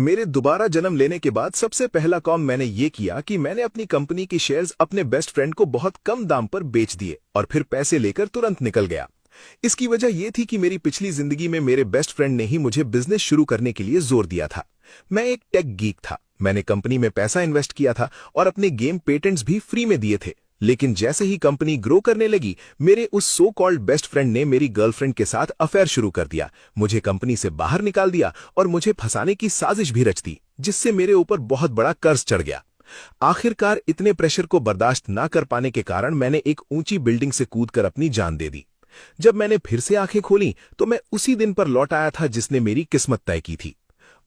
मेरे दोबारा जन्म लेने के बाद सबसे पहला काम मैंने ये किया कि मैंने अपनी कंपनी के शेयर्स अपने बेस्ट फ्रेंड को बहुत कम दाम पर बेच दिए और फिर पैसे लेकर तुरंत निकल गया। इसकी वजह यह थी कि मेरी पिछली जिंदगी में मेरे बेस्ट फ्रेंड ने ही मुझे बिजनेस शुरू करने के लिए जोर दिया था। मैं एक टेक गीक था, मैंने कंपनी में पैसा इन्वेस्ट किया था और अपने गेम पेटेंट्स भी फ्री में दिए थे। लेकिन जैसे ही कंपनी ग्रो करने लगी, मेरे उस सो कॉल्ड बेस्ट फ्रेंड ने मेरी गर्लफ्रेंड के साथ अफेयर शुरू कर दिया, मुझे कंपनी से बाहर निकाल दिया और मुझे फंसाने की साजिश भी रच दी, जिससे मेरे ऊपर बहुत बड़ा कर्ज चढ़ गया। आखिरकार इतने प्रेशर को बर्दाश्त ना कर पाने के कारण मैंने एक ऊंची बिल्डिंग से कूदकर अपनी जान दे दी। जब मैंने फिर से आंखें खोली तो मैं उसी दिन पर लौट आया था जिसने मेरी किस्मत तय की थी।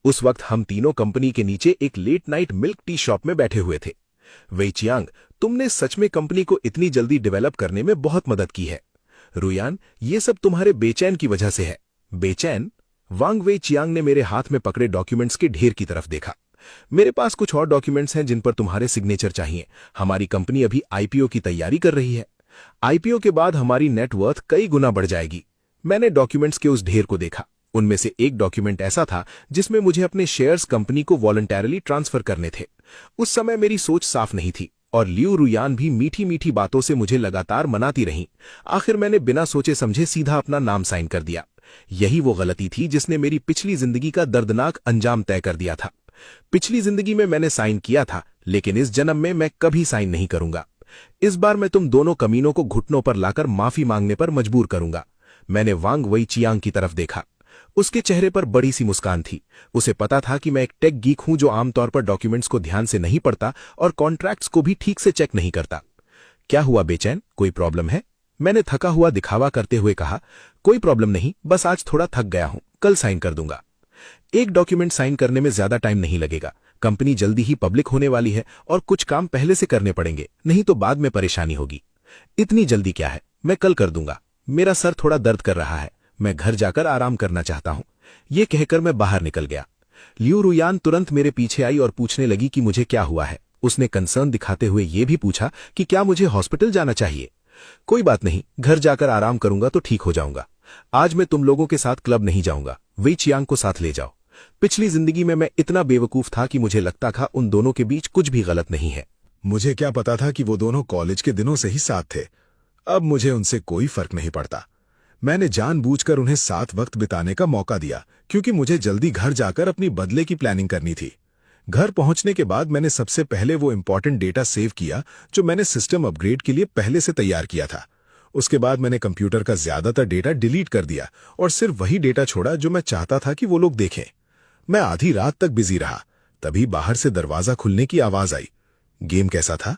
उस वक्त हम तीनों कंपनी के नीचे एक late night milk tea shop में बैठे हुए थे। वेई चियांग, तुमने सच में कंपनी को इतनी जल्दी डेवलप करने में बहुत मदद की है। रुयान, ये सब तुम्हारे बेचैन की वजह से है। बेचैन? वांग वेई चियांग ने मेरे हाथ में पकड़े डॉक्यूमेंट्स के ढेर की तरफ देखा। मेरे पास कुछ और डॉक्यूमेंट्स हैं जिन पर तुम्हारे सिग्नेचर चाहिए। हमारी कंपनी अभी आईपीओ की तैयारी कर रही है। आईपीओ के बाद हमारी नेटवर्थ कई गुना बढ़ जाएगी। मैंने डॉक्यूमेंट्स के उस ढेर को देखा। उनमें से एक डॉक्यूमेंट ऐसा था जिसमें मुझे अपने शेयर्स कंपनी को वॉलंटरली ट्रांसफर करने थे। उस समय मेरी सोच साफ नहीं थी और लियू रुयान भी मीठी मीठी बातों से मुझे लगातार मनाती रहीं। आखिर मैंने बिना सोचे समझे सीधा अपना नाम साइन कर दिया। यही वो गलती थी जिसने मेरी पिछली जिंदगी का दर्दनाक अंजाम तय कर दिया था। पिछली जिंदगी में मैंने साइन किया था, लेकिन इस जन्म में मैं कभी साइन नहीं करूंगा। इस बार मैं तुम दोनों कमीनों को घुटनों पर लाकर माफी मांगने पर मजबूर करूंगा। मैंने वांग वेई चियांग की तरफ देखा। उसके चेहरे पर बड़ी सी मुस्कान थी। उसे पता था कि मैं एक टेक गीक हूं जो आमतौर पर डॉक्यूमेंट्स को ध्यान से नहीं पढ़ता और कॉन्ट्रैक्ट्स को भी ठीक से चेक नहीं करता। क्या हुआ बेचैन, कोई प्रॉब्लम है? मैंने थका हुआ दिखावा करते हुए कहा। कोई प्रॉब्लम नहीं, बस आज थोड़ा थक गया हूं, कल साइन कर दूंगा। एक डॉक्यूमेंट साइन करने में ज्यादा टाइम नहीं लगेगा। कंपनी जल्दी ही पब्लिक होने वाली है और कुछ काम पहले से करने पड़ेंगे, नहीं तो बाद में परेशानी होगी। इतनी जल्दी क्या है, मैं कल कर दूंगा। मेरा सर थोड़ा दर्द कर रहा है, मैं घर जाकर आराम करना चाहता हूं। यह कहकर मैं बाहर निकल गया। लियू रुयान तुरंत मेरे पीछे आई और पूछने लगी कि मुझे क्या हुआ है। उसने कंसर्न दिखाते हुए यह भी पूछा कि क्या मुझे हॉस्पिटल जाना चाहिए। कोई बात नहीं, घर जाकर आराम करूंगा तो ठीक हो जाऊंगा। आज मैं तुम लोगों के साथ क्लब नहीं जाऊंगा, वेई चियांग को साथ ले जाओ। पिछली जिंदगी में मैं इतना बेवकूफ था कि मुझे लगता था उन दोनों के बीच कुछ भी गलत नहीं है। मुझे क्या पता था कि वो दोनों कॉलेज के दिनों से ही साथ थे। अब मुझे उनसे कोई फर्क नहीं पड़ता। मैंने जानबूझकर उन्हें साथ वक्त बिताने का मौका दिया क्योंकि मुझे जल्दी घर जाकर अपनी बदले की प्लानिंग करनी थी। घर पहुंचने के बाद मैंने सबसे पहले वो इंपॉर्टेंट डेटा सेव किया जो मैंने सिस्टम अपग्रेड के लिए पहले से तैयार किया था। उसके बाद मैंने कंप्यूटर का ज्यादातर डेटा डिलीट कर दिया और सिर्फ वही डेटा छोड़ा जो मैं चाहता था कि वो लोग देखें। मैं आधी रात तक बिजी रहा, तभी बाहर से दरवाजा खुलने की आवाज आई। गेम कैसा था?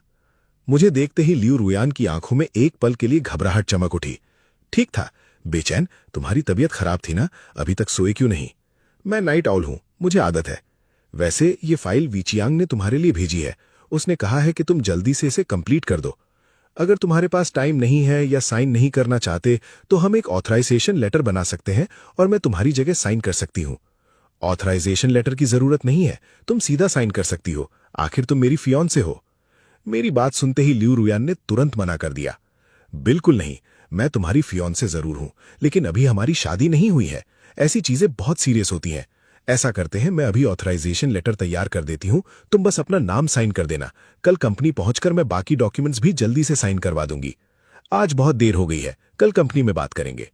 मुझे देखते ही लियू रुयान की आंखों में एक पल के लिए घबराहट चमक उठी। ठीक था। बेचैन, तुम्हारी तबीयत खराब थी ना? अभी तक सोए क्यों नहीं? मैं नाइट आउल हूं, मुझे आदत है। वैसे ये फाइल वी चियांग ने तुम्हारे लिए भेजी है। उसने कहा है कि तुम जल्दी से इसे कंप्लीट कर दो। अगर तुम्हारे पास टाइम नहीं है या साइन नहीं करना चाहते तो हम एक ऑथराइजेशन लेटर बना सकते हैं और मैं तुम्हारी जगह साइन कर सकती हूं। ऑथराइजेशन लेटर की जरूरत नहीं है, तुम सीधा साइन कर सकती हो, आखिर तुम मेरी फियांसे हो। मेरी बात सुनते ही लियू रुयान ने तुरंत मना कर दिया। बिल्कुल नहीं, मैं तुम्हारी फियांसे जरूर हूं, लेकिन अभी हमारी शादी नहीं हुई है। ऐसी चीजें बहुत सीरियस होती हैं। ऐसा करते हैं, मैं अभी ऑथराइजेशन लेटर तैयार कर देती हूं, तुम बस अपना नाम साइन कर देना। कल कंपनी पहुंचकर मैं बाकी डॉक्यूमेंट्स भी जल्दी से साइन करवा दूंगी। आज बहुत देर हो गई है, कल कंपनी में बात करेंगे।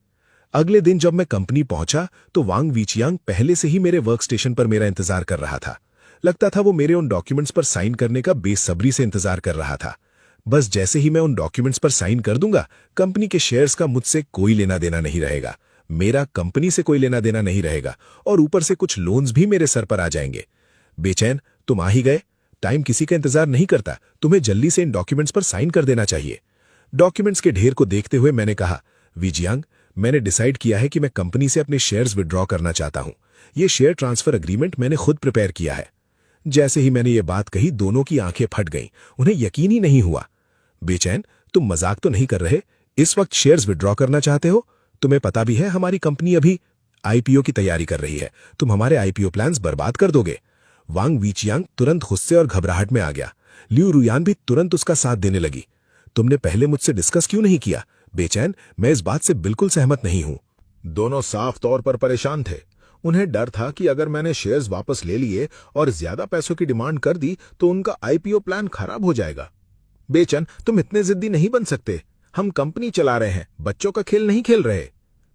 अगले दिन जब मैं कंपनी पहुंचा तो वांग वी चियांग पहले से ही मेरे वर्क स्टेशन पर मेरा इंतजार कर रहा था। लगता था वो मेरे उन डॉक्यूमेंट्स पर साइन करने का बेसब्री से इंतजार कर रहा था। बस जैसे ही मैं उन डॉक्यूमेंट्स पर साइन कर दूंगा, कंपनी के शेयर्स का मुझसे कोई लेना देना नहीं रहेगा, मेरा कंपनी से कोई लेना देना नहीं रहेगा और ऊपर से कुछ लोन्स भी मेरे सर पर आ जाएंगे। बेचैन, तुम आ ही गए। टाइम किसी का इंतजार नहीं करता, तुम्हें जल्दी से इन डॉक्यूमेंट्स पर साइन कर देना चाहिए। डॉक्यूमेंट्स के ढेर को देखते हुए मैंने कहा, वी चियांग, मैंने डिसाइड किया है कि मैं कंपनी से अपने शेयर्स विड्रॉ करना चाहता हूं। यह शेयर ट्रांसफर एग्रीमेंट मैंने खुद प्रिपेयर किया है। जैसे ही मैंने ये बात कही, दोनों की आंखें फट गईं। उन्हें यकीन ही नहीं हुआ। बेचैन, तुम मजाक तो नहीं कर रहे? इस वक्त शेयर्स विड्रॉ करना चाहते हो? तुम्हें पता भी है हमारी कंपनी अभी आईपीओ की तैयारी कर रही है। तुम हमारे आईपीओ प्लान्स बर्बाद कर दोगे। वांग वी चियांग तुरंत गुस्से और घबराहट में आ गया। लियू रुयान भी तुरंत उसका साथ देने लगी। तुमने पहले मुझसे डिस्कस क्यों नहीं किया? बेचैन, मैं इस बात से बिल्कुल सहमत नहीं हूं। दोनों साफ तौर पर परेशान थे। उन्हें डर था कि अगर मैंने शेयर्स वापस ले लिए और ज्यादा पैसों की डिमांड कर दी तो उनका आईपीओ प्लान खराब हो जाएगा। बेचन, तुम इतने जिद्दी नहीं बन सकते। हम कंपनी चला रहे हैं, बच्चों का खेल नहीं खेल रहे।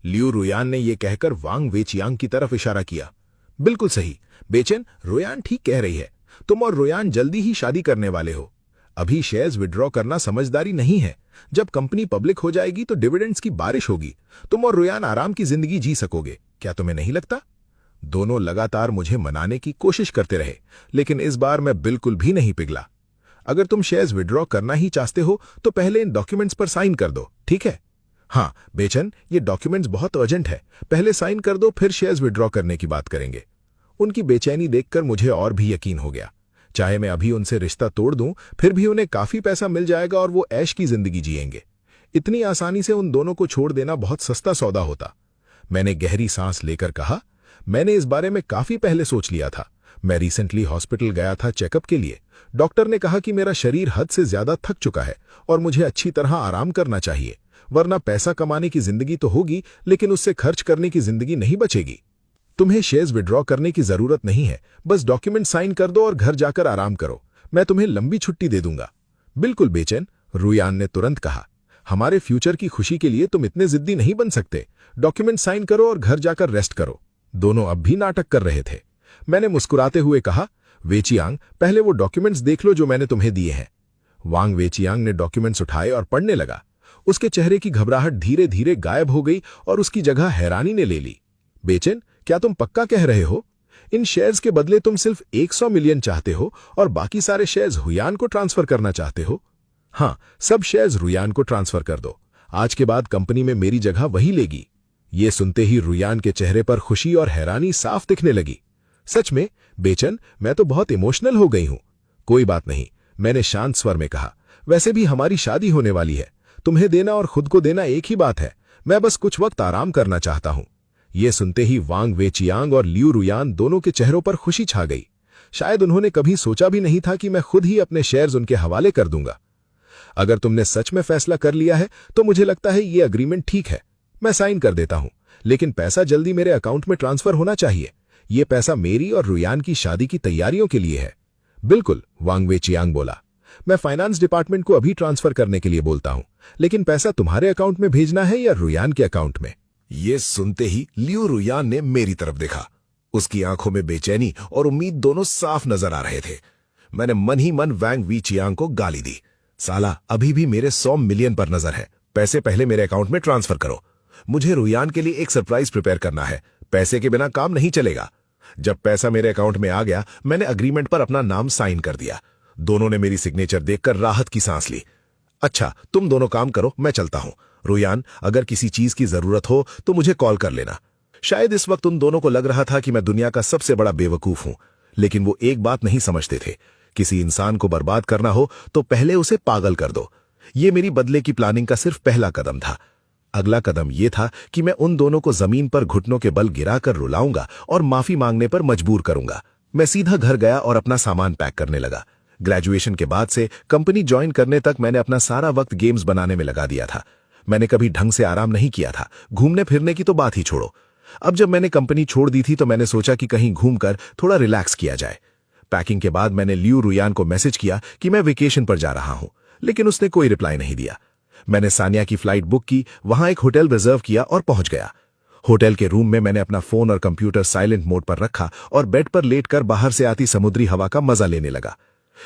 लियू रुयान ने यह कहकर वांग वेचियांग की तरफ इशारा किया। बिल्कुल सही बेचन, रुयान ठीक कह रही है। तुम और रुयान जल्दी ही शादी करने वाले हो। अभी शेयर्स विड्रॉ करना समझदारी नहीं है। जब कंपनी पब्लिक हो जाएगी तो डिविडेंड्स की बारिश होगी। तुम और रुयान आराम की जिंदगी जी सकोगे, क्या तुम्हें नहीं लगता? दोनों लगातार मुझे मनाने की कोशिश करते रहे, लेकिन इस बार मैं बिल्कुल भी नहीं पिघला। अगर तुम शेयर्स विड्रॉ करना ही चाहते हो तो पहले इन डॉक्यूमेंट्स पर साइन कर दो, ठीक है? हाँ बेचन, ये डॉक्यूमेंट्स बहुत अर्जेंट है। पहले साइन कर दो, फिर शेयर्स विड्रॉ करने की बात करेंगे। उनकी बेचैनी देखकर मुझे और भी यकीन हो गया। चाहे मैं अभी उनसे रिश्ता तोड़ दूं, फिर भी उन्हें काफी पैसा मिल जाएगा और वो ऐश की जिंदगी जिएंगे। इतनी आसानी से उन दोनों को छोड़ देना बहुत सस्ता सौदा होता। मैंने गहरी सांस लेकर कहा, मैंने इस बारे में काफी पहले सोच लिया था। मैं रिसेंटली हॉस्पिटल गया था चेकअप के लिए। डॉक्टर ने कहा कि मेरा शरीर हद से ज्यादा थक चुका है और मुझे अच्छी तरह आराम करना चाहिए, वरना पैसा कमाने की जिंदगी तो होगी लेकिन उससे खर्च करने की जिंदगी नहीं बचेगी। तुम्हें शेयर्स विड्रॉ करने की जरूरत नहीं है, बस डॉक्यूमेंट साइन कर दो और घर जाकर आराम करो। मैं तुम्हें लंबी छुट्टी दे दूंगा। बिल्कुल बेचैन, रुयान ने तुरंत कहा। हमारे फ्यूचर की खुशी के लिए तुम इतने जिद्दी नहीं बन सकते। डॉक्यूमेंट साइन करो और घर जाकर रेस्ट करो। दोनों अब भी नाटक कर रहे थे। मैंने मुस्कुराते हुए कहा, वेचियांग, पहले वो डॉक्यूमेंट्स देख लो जो मैंने तुम्हें दिए हैं। वांग वेचियांग ने डॉक्यूमेंट्स उठाए और पढ़ने लगा। उसके चेहरे की घबराहट धीरे धीरे गायब हो गई और उसकी जगह हैरानी ने ले ली। बेचैन, क्या तुम पक्का कह रहे हो? इन शेयर्स के बदले तुम सिर्फ 100 मिलियन चाहते हो और बाकी सारे शेयर्स रुयान को ट्रांसफर करना चाहते हो? हाँ, सब शेयर्स रुयान को ट्रांसफर कर दो। आज के बाद कंपनी में मेरी जगह वही लेगी। ये सुनते ही रुयान के चेहरे पर खुशी और हैरानी साफ दिखने लगी। सच में बेचन, मैं तो बहुत इमोशनल हो गई हूं। कोई बात नहीं, मैंने शांत स्वर में कहा। वैसे भी हमारी शादी होने वाली है। तुम्हें देना और खुद को देना एक ही बात है। मैं बस कुछ वक्त आराम करना चाहता हूं। ये सुनते ही वांग वेचियांग और लियू रुयान दोनों के चेहरों पर खुशी छा गई। शायद उन्होंने कभी सोचा भी नहीं था कि मैं खुद ही अपने शेयर्स उनके हवाले कर दूंगा। अगर तुमने सच में फैसला कर लिया है तो मुझे लगता है ये अग्रीमेंट ठीक है। मैं साइन कर देता हूं, लेकिन पैसा जल्दी मेरे अकाउंट में ट्रांसफर होना चाहिए। ये पैसा मेरी और रुयान की शादी की तैयारियों के लिए है। बिल्कुल, वांग वेचियांग बोला। मैं फाइनेंस डिपार्टमेंट को अभी ट्रांसफर करने के लिए बोलता हूं, लेकिन पैसा तुम्हारे अकाउंट में भेजना है या रुयान के अकाउंट में? ये सुनते ही लियू रुयान ने मेरी तरफ देखा। उसकी आंखों में बेचैनी और उम्मीद दोनों साफ नजर आ रहे थे। मैंने मन ही मन वांग वेचियांग को गाली दी। साला, अभी भी मेरे 100 मिलियन पर नजर है। पैसे पहले मेरे अकाउंट में ट्रांसफर करो। मुझे रुयान के लिए एक सरप्राइज प्रिपेयर करना है। पैसे के बिना काम नहीं चलेगा। जब पैसा मेरे अकाउंट में आ गया, मैंने अग्रीमेंट पर अपना नाम साइन कर दिया। दोनों ने मेरी सिग्नेचर देखकर राहत की सांस ली। अच्छा, तुम दोनों काम करो, मैं चलता हूं। रुयान, अगर किसी चीज की जरूरत हो तो मुझे कॉल कर लेना। शायद इस वक्त उन दोनों को लग रहा था कि मैं दुनिया का सबसे बड़ा बेवकूफ हूं, लेकिन वो एक बात नहीं समझते थे। किसी इंसान को बर्बाद करना हो तो पहले उसे पागल कर दो। ये मेरी बदले की प्लानिंग का सिर्फ पहला कदम था। अगला कदम यह था कि मैं उन दोनों को जमीन पर घुटनों के बल गिराकर रुलाऊंगा और माफी मांगने पर मजबूर करूंगा। मैं सीधा घर गया और अपना सामान पैक करने लगा। ग्रेजुएशन के बाद से कंपनी ज्वाइन करने तक मैंने अपना सारा वक्त गेम्स बनाने में लगा दिया था। मैंने कभी ढंग से आराम नहीं किया था। घूमने फिरने की तो बात ही छोड़ो। अब जब मैंने कंपनी छोड़ दी थी तो मैंने सोचा कि कहीं घूमकर थोड़ा रिलैक्स किया जाए। पैकिंग के बाद मैंने लियू रुयान को मैसेज किया कि मैं वेकेशन पर जा रहा हूं, लेकिन उसने कोई रिप्लाई नहीं दिया। मैंने सानिया की फ्लाइट बुक की, वहां एक होटल रिजर्व किया और पहुंच गया। होटल के रूम में मैंने अपना फोन और कंप्यूटर साइलेंट मोड पर रखा और बेड पर लेटकर बाहर से आती समुद्री हवा का मजा लेने लगा।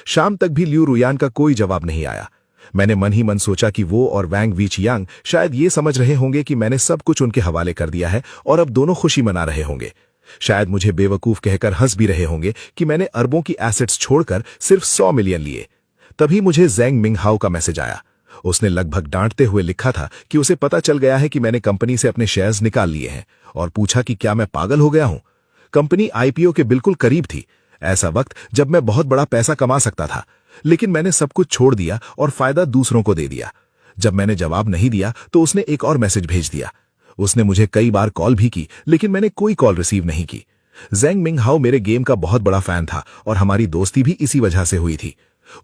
शाम तक भी लियू रुयान का कोई जवाब नहीं आया। मैंने मन ही मन सोचा कि वो और वांग वेचियांग शायद ये समझ रहे होंगे कि मैंने सब कुछ उनके हवाले कर दिया है और अब दोनों खुशी मना रहे होंगे। शायद मुझे बेवकूफ कहकर हंस भी रहे होंगे कि मैंने अरबों की एसेट्स छोड़कर सिर्फ 100 मिलियन लिए। तभी मुझे ज़ेंग मिंगहाओ का मैसेज आया। उसने लगभग डांटते हुए लिखा था कि उसे पता चल गया है कि मैंने कंपनी से अपने शेयर्स निकाल लिए हैं, और पूछा कि क्या मैं पागल हो गया हूं। कंपनी आईपीओ के बिल्कुल करीब थी, ऐसा वक्त जब मैं बहुत बड़ा पैसा कमा सकता था, लेकिन मैंने सब कुछ छोड़ दिया और फायदा दूसरों को दे दिया। जब मैंने जवाब नहीं दिया तो उसने एक और मैसेज भेज दिया। उसने मुझे कई बार कॉल भी की, लेकिन मैंने कोई कॉल रिसीव नहीं की। ज़ेंग मिंगहाओ मेरे गेम का बहुत बड़ा फैन था और हमारी दोस्ती भी इसी वजह से हुई थी।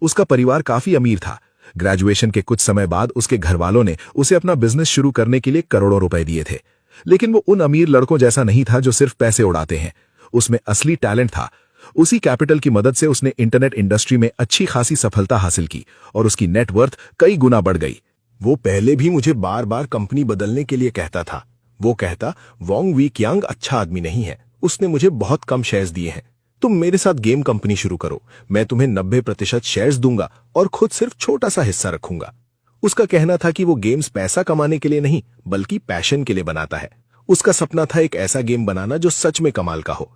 उसका परिवार काफी अमीर था। ग्रेजुएशन के कुछ समय बाद उसके घर वालों ने उसे अपना बिजनेस शुरू करने के लिए करोड़ों रुपए दिए थे। लेकिन वो उन अमीर लड़कों जैसा नहीं था जो सिर्फ पैसे उड़ाते हैं। उसमें असली टैलेंट था। उसी कैपिटल की मदद से उसने इंटरनेट इंडस्ट्री में अच्छी खासी सफलता हासिल की और उसकी नेटवर्थ कई गुना बढ़ गई। वो पहले भी मुझे बार बार कंपनी बदलने के लिए कहता था। वो कहता, वोंग वी कियांग अच्छा आदमी नहीं है, उसने मुझे बहुत कम शेयर्स दिए हैं। तुम मेरे साथ गेम कंपनी शुरू करो, मैं तुम्हें 90% शेयर्स दूंगा और खुद सिर्फ छोटा सा हिस्सा रखूंगा। उसका कहना था कि वो गेम्स पैसा कमाने के लिए नहीं बल्कि पैशन के लिए बनाता है। उसका सपना था एक ऐसा गेम बनाना जो सच में कमाल का हो।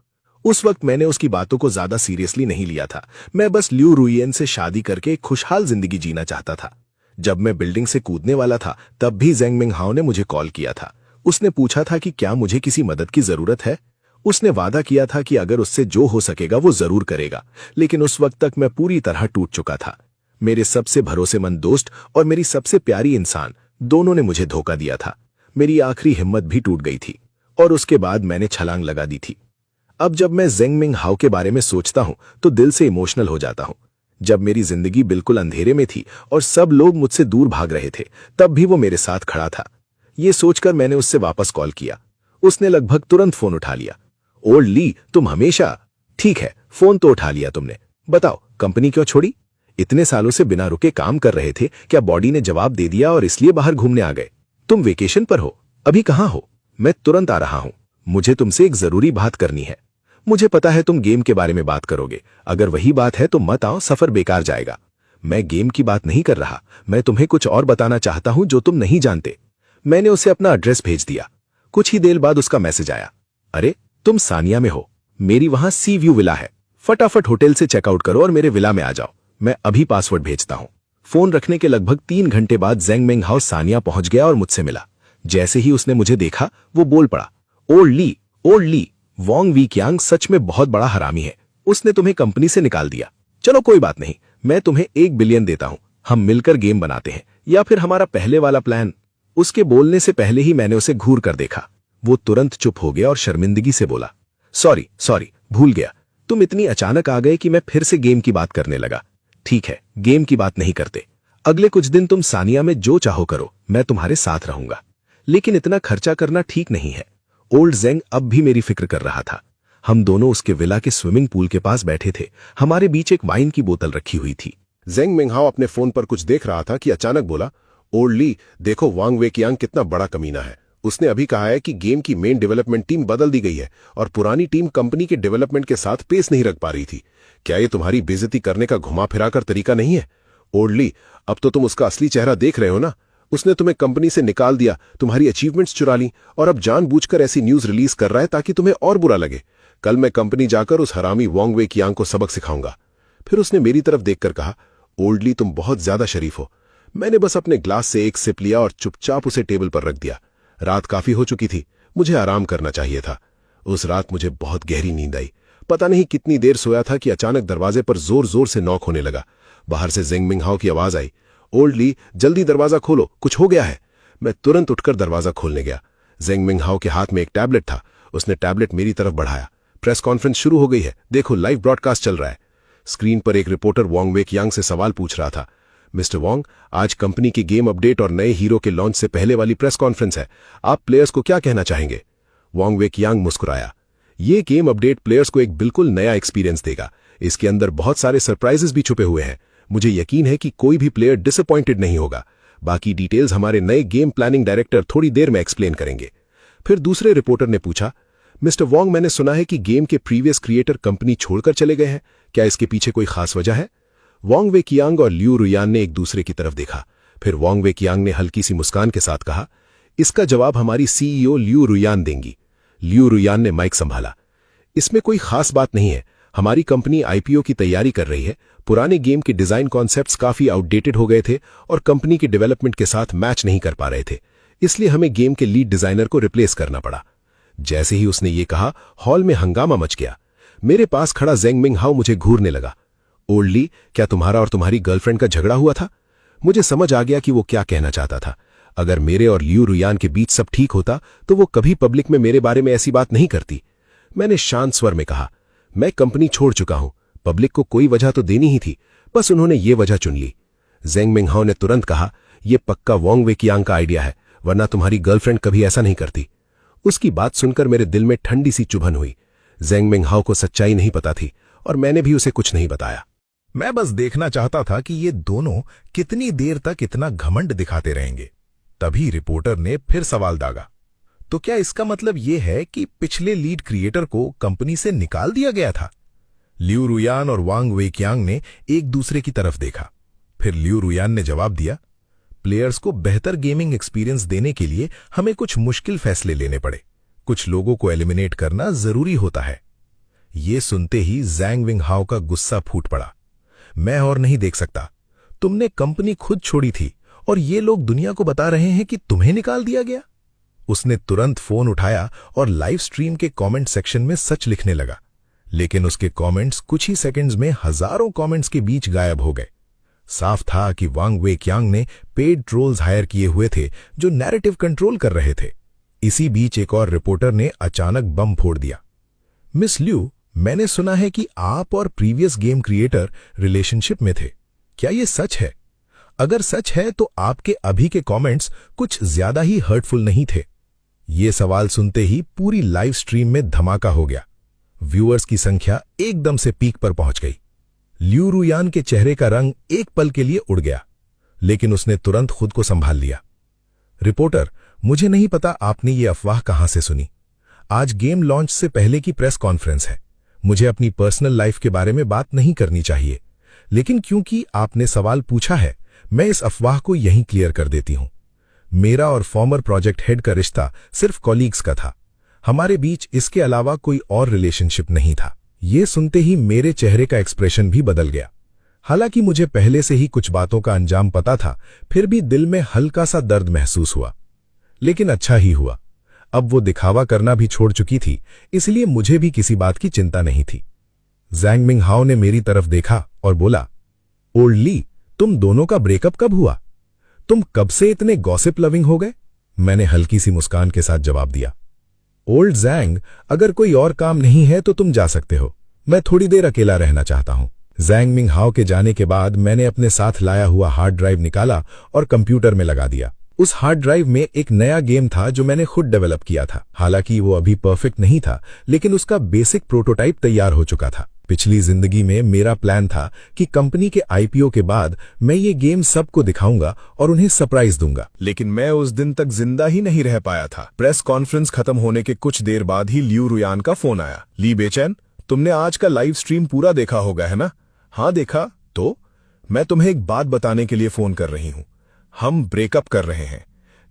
उस वक्त मैंने उसकी बातों को ज्यादा सीरियसली नहीं लिया था। मैं बस ल्यू रुयन से शादी करके एक खुशहाल जिंदगी जीना चाहता था। जब मैं बिल्डिंग से कूदने वाला था तब भी ज़ेंग मिंगहाओ ने मुझे कॉल किया था। उसने पूछा था कि क्या मुझे किसी मदद की जरूरत है। उसने वादा किया था कि अगर उससे जो हो सकेगा वो जरूर करेगा, लेकिन उस वक्त तक मैं पूरी तरह टूट चुका था। मेरे सबसे भरोसेमंद दोस्त और मेरी सबसे प्यारी इंसान दोनों ने मुझे धोखा दिया था। मेरी आखिरी हिम्मत भी टूट गई थी और उसके बाद मैंने छलांग लगा दी थी। अब जब मैं ज़ेंग मिंगहाओ के बारे में सोचता हूं तो दिल से इमोशनल हो जाता हूं। जब मेरी जिंदगी बिल्कुल अंधेरे में थी और सब लोग मुझसे दूर भाग रहे थे, तब भी वो मेरे साथ खड़ा था। ये सोचकर मैंने उससे वापस कॉल किया। उसने लगभग तुरंत फोन उठा लिया। ओल्ड ली, तुम हमेशा ठीक है, फोन तो उठा लिया तुमने। बताओ, कंपनी क्यों छोड़ी? इतने सालों से बिना रुके काम कर रहे थे, क्या बॉडी ने जवाब दे दिया और इसलिए बाहर घूमने आ गए? तुम वेकेशन पर हो? अभी कहां हो? मैं तुरंत आ रहा हूं। मुझे तुमसे एक जरूरी बात करनी है। मुझे पता है तुम गेम के बारे में बात करोगे। अगर वही बात है तो मत आओ, सफर बेकार जाएगा। मैं गेम की बात नहीं कर रहा, मैं तुम्हें कुछ और बताना चाहता हूं जो तुम नहीं जानते। मैंने उसे अपना एड्रेस भेज दिया। कुछ ही देर बाद उसका मैसेज आया। अरे, तुम सानिया में हो, मेरी वहां सी व्यू विला है। फटाफट होटल से चेकआउट करो और मेरे विला में आ जाओ। मैं अभी पासवर्ड भेजता हूं। फोन रखने के लगभग 3 घंटे बाद ज़ेंग मिंगहाओ सानिया पहुंच गया और मुझसे मिला। जैसे ही उसने मुझे देखा वो बोल पड़ा, old Li, Wong Wei Qiang सच में बहुत बड़ा हरामी है। उसने तुम्हें कंपनी से निकाल दिया। चलो कोई बात नहीं, मैं तुम्हें 1 बिलियन देता हूं। हम मिलकर गेम बनाते हैं, या फिर हमारा पहले वाला प्लान। उसके बोलने से पहले ही मैंने उसे घूर कर देखा। वो तुरंत चुप हो गया और शर्मिंदगी से बोला, सॉरी, भूल गया। तुम इतनी अचानक आ गए कि मैं फिर से गेम की बात करने लगा। ठीक है, गेम की बात नहीं करते। अगले कुछ दिन तुम सानिया में जो चाहो करो, मैं तुम्हारे साथ रहूंगा। लेकिन इतना खर्चा करना ठीक नहीं है। ओल्ड ज़ेंग अब भी मेरी फिक्र कर रहा था। हम दोनों उसके विला के स्विमिंग पूल के पास बैठे थे। हमारे बीच एक वाइन की बोतल रखी हुई थी। ज़ेंग मिंगहाओ अपने फोन पर कुछ देख रहा था कि अचानक बोला, ओल्ड ली, देखो वांग वे कियांग कितना बड़ा कमीना है। उसने अभी कहा है कि गेम की मेन डेवलपमेंट टीम बदल दी गई है और पुरानी टीम कंपनी के डेवलपमेंट के साथ पेस नहीं रख पा रही थी। क्या ये तुम्हारी बेइज्जती करने का घुमा फिराकर तरीका नहीं है? ओल्ड ली, अब तो तुम उसका असली चेहरा देख रहे हो ना। उसने तुम्हें कंपनी से निकाल दिया, तुम्हारी अचीवमेंट्स चुरा ली और अब जानबूझकर ऐसी न्यूज रिलीज कर रहा है ताकि तुम्हें और बुरा लगे। कल मैं कंपनी जाकर उस हरामी वोंग वे कियांग को सबक सिखाऊंगा। फिर उसने मेरी तरफ देखकर कहा, ओल्ड ली, तुम बहुत ज्यादा शरीफ हो। मैंने बस अपने ग्लास से एक सिप लिया और चुपचाप उसे टेबल पर रख दिया। रात काफी हो चुकी थी, मुझे आराम करना चाहिए था। उस रात मुझे बहुत गहरी नींद आई। पता नहीं कितनी देर सोया था कि अचानक दरवाजे पर जोर जोर से नॉक होने लगा। बाहर से ज़ेंग मिंगहाओ की आवाज आई, ओल्ड ली, जल्दी दरवाजा खोलो, कुछ हो गया है। मैं तुरंत उठकर दरवाजा खोलने गया। ज़ेंग मिंगहाओ के हाथ में एक टैबलेट था। उसने टैबलेट मेरी तरफ बढ़ाया। प्रेस कॉन्फ्रेंस शुरू हो गई है, देखो लाइव ब्रॉडकास्ट चल रहा है। स्क्रीन पर एक रिपोर्टर वोंग वे कियांग से सवाल पूछ रहा था। मिस्टर वोंग, आज कंपनी की गेम अपडेट और नए हीरो के लॉन्च से पहले वाली प्रेस कॉन्फ्रेंस है। आप प्लेयर्स को क्या कहना चाहेंगे? वोंग वे कियांग मुस्कुराया। ये गेम अपडेट प्लेयर्स को एक बिल्कुल नया एक्सपीरियंस देगा। इसके अंदर बहुत सारे सरप्राइजेस भी छुपे हुए हैं। मुझे यकीन है कि कोई भी प्लेयर डिसअपॉइंटेड नहीं होगा। बाकी डिटेल्स हमारे नए गेम प्लानिंग डायरेक्टर थोड़ी देर में एक्सप्लेन करेंगे। फिर दूसरे रिपोर्टर ने पूछा, मिस्टर वोंग, मैंने सुना है कि गेम के प्रीवियस क्रिएटर कंपनी छोड़कर चले गए हैं। क्या इसके पीछे कोई खास वजह है? वोंग वे कियांग और ल्यू रुयान ने एक दूसरे की तरफ देखा। फिर वोंग वे कियांग ने हल्की सी मुस्कान के साथ कहा, इसका जवाब हमारी सीईओ ल्यू रुयान देंगी। ल्यू रुयान ने माइक संभाला। इसमें कोई खास बात नहीं है। हमारी कंपनी आईपीओ की तैयारी कर रही है। पुराने गेम के डिजाइन कॉन्सेप्ट्स काफी आउटडेटेड हो गए थे और कंपनी के डेवलपमेंट के साथ मैच नहीं कर पा रहे थे, इसलिए हमें गेम के लीड डिजाइनर को रिप्लेस करना पड़ा। जैसे ही उसने ये कहा, हॉल में हंगामा मच गया। मेरे पास खड़ा ज़ेंग मिंगहाओ मुझे घूरने लगा। ओल्ड ली, क्या तुम्हारा और तुम्हारी गर्लफ्रेंड का झगड़ा हुआ था? मुझे समझ आ गया कि वो क्या कहना चाहता था। अगर मेरे और ल्यू रुयान के बीच सब ठीक होता तो वो कभी पब्लिक में मेरे बारे में ऐसी बात नहीं करती। मैंने शांत स्वर में कहा, मैं कंपनी छोड़ चुका हूं। पब्लिक को कोई वजह तो देनी ही थी, बस उन्होंने ये वजह चुन ली। ज़ेंग मिंगहाओ ने तुरंत कहा, यह पक्का वोंग वे कियांग का आइडिया है, वरना तुम्हारी गर्लफ्रेंड कभी ऐसा नहीं करती। उसकी बात सुनकर मेरे दिल में ठंडी सी चुभन हुई। ज़ेंग मिंगहाओ को सच्चाई नहीं पता थी और मैंने भी उसे कुछ नहीं बताया। मैं बस देखना चाहता था कि ये दोनों कितनी देर तक इतना घमंड दिखाते रहेंगे। तभी रिपोर्टर ने फिर सवाल दागा, तो क्या इसका मतलब यह है कि पिछले लीड क्रिएटर को कंपनी से निकाल दिया गया था? लियू रुयान और वांग वेकियांग ने एक दूसरे की तरफ देखा। फिर लियू रुयान ने जवाब दिया, प्लेयर्स को बेहतर गेमिंग एक्सपीरियंस देने के लिए हमें कुछ मुश्किल फैसले लेने पड़े। कुछ लोगों को एलिमिनेट करना जरूरी होता है। ये सुनते ही ज़ैंग विंगहाओ का गुस्सा फूट पड़ा। मैं और नहीं देख सकता। तुमने कंपनी खुद छोड़ी थी और ये लोग दुनिया को बता रहे हैं कि तुम्हें निकाल दिया गया। उसने तुरंत फोन उठाया और लाइव स्ट्रीम के कमेंट सेक्शन में सच लिखने लगा। लेकिन उसके कमेंट्स कुछ ही सेकंड्स में हजारों कमेंट्स के बीच गायब हो गए। साफ था कि वांग वेकियांग ने पेड ट्रोल्स हायर किए हुए थे जो नैरेटिव कंट्रोल कर रहे थे। इसी बीच एक और रिपोर्टर ने अचानक बम फोड़ दिया। मिस लियू, मैंने सुना है कि आप और प्रीवियस गेम क्रिएटर रिलेशनशिप में थे। क्या यह सच है? अगर सच है तो आपके अभी के कमेंट्स कुछ ज्यादा ही हर्टफुल नहीं थे। ये सवाल सुनते ही पूरी लाइव स्ट्रीम में धमाका हो गया। व्यूअर्स की संख्या एकदम से पीक पर पहुंच गई। लियू रुयान के चेहरे का रंग एक पल के लिए उड़ गया, लेकिन उसने तुरंत खुद को संभाल लिया। रिपोर्टर, मुझे नहीं पता आपने ये अफवाह कहां से सुनी। आज गेम लॉन्च से पहले की प्रेस कॉन्फ्रेंस है। मुझे अपनी पर्सनल लाइफ के बारे में बात नहीं करनी चाहिए, लेकिन क्योंकि आपने सवाल पूछा है, मैं इस अफवाह को यहीं क्लियर कर देती हूं। मेरा और फॉर्मर प्रोजेक्ट हेड का रिश्ता सिर्फ कॉलीग्स का था। हमारे बीच इसके अलावा कोई और रिलेशनशिप नहीं था। ये सुनते ही मेरे चेहरे का एक्सप्रेशन भी बदल गया। हालांकि मुझे पहले से ही कुछ बातों का अंजाम पता था, फिर भी दिल में हल्का सा दर्द महसूस हुआ। लेकिन अच्छा ही हुआ। अब वो दिखावा करना भी छोड़ चुकी थी, इसलिए मुझे भी किसी बात की चिंता नहीं थी। ज़ैंग मिंगहाओ ने मेरी तरफ देखा और बोला, ओल्ड ली, तुम दोनों का ब्रेकअप कब हुआ? तुम कब से इतने गॉसिप लविंग हो गए? मैंने हल्की सी मुस्कान के साथ जवाब दिया। ओल्ड ज़ैंग, अगर कोई और काम नहीं है तो तुम जा सकते हो। मैं थोड़ी देर अकेला रहना चाहता हूं। ज़ैंग मिंगहाओ के जाने के बाद मैंने अपने साथ लाया हुआ हार्ड ड्राइव निकाला और कंप्यूटर में लगा दिया। उस हार्ड ड्राइव में एक नया गेम था जो मैंने खुद डेवलप किया था। हालांकि वो अभी परफेक्ट नहीं था, लेकिन उसका बेसिक प्रोटोटाइप तैयार हो चुका था। पिछली जिंदगी में मेरा प्लान था कि कंपनी के आईपीओ के बाद मैं ये गेम सबको दिखाऊंगा और उन्हें सरप्राइज दूंगा। लेकिन मैं उस दिन तक जिंदा ही नहीं रह पाया था। प्रेस कॉन्फ्रेंस खत्म होने के कुछ देर बाद ही लियू रुयान का फोन आया। ली बेचैन, तुमने आज का लाइव स्ट्रीम पूरा देखा होगा, है ना? हाँ देखा। तो मैं तुम्हें एक बात बताने के लिए फोन कर रही हूं। हम ब्रेकअप कर रहे हैं।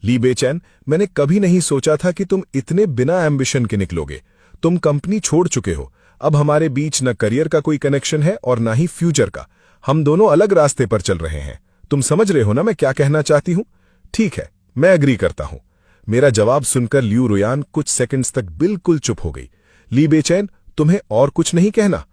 ली बेचैन, मैंने कभी नहीं सोचा था कि तुम इतने बिना एम्बिशन के निकलोगे। तुम कंपनी छोड़ चुके हो। अब हमारे बीच न करियर का कोई कनेक्शन है और ना ही फ्यूचर का। हम दोनों अलग रास्ते पर चल रहे हैं। तुम समझ रहे हो ना मैं क्या कहना चाहती हूं? ठीक है, मैं एग्री करता हूं। मेरा जवाब सुनकर लियू रुयान कुछ सेकंड्स तक बिल्कुल चुप हो गई। ली बेचैन, तुम्हें और कुछ नहीं कहना?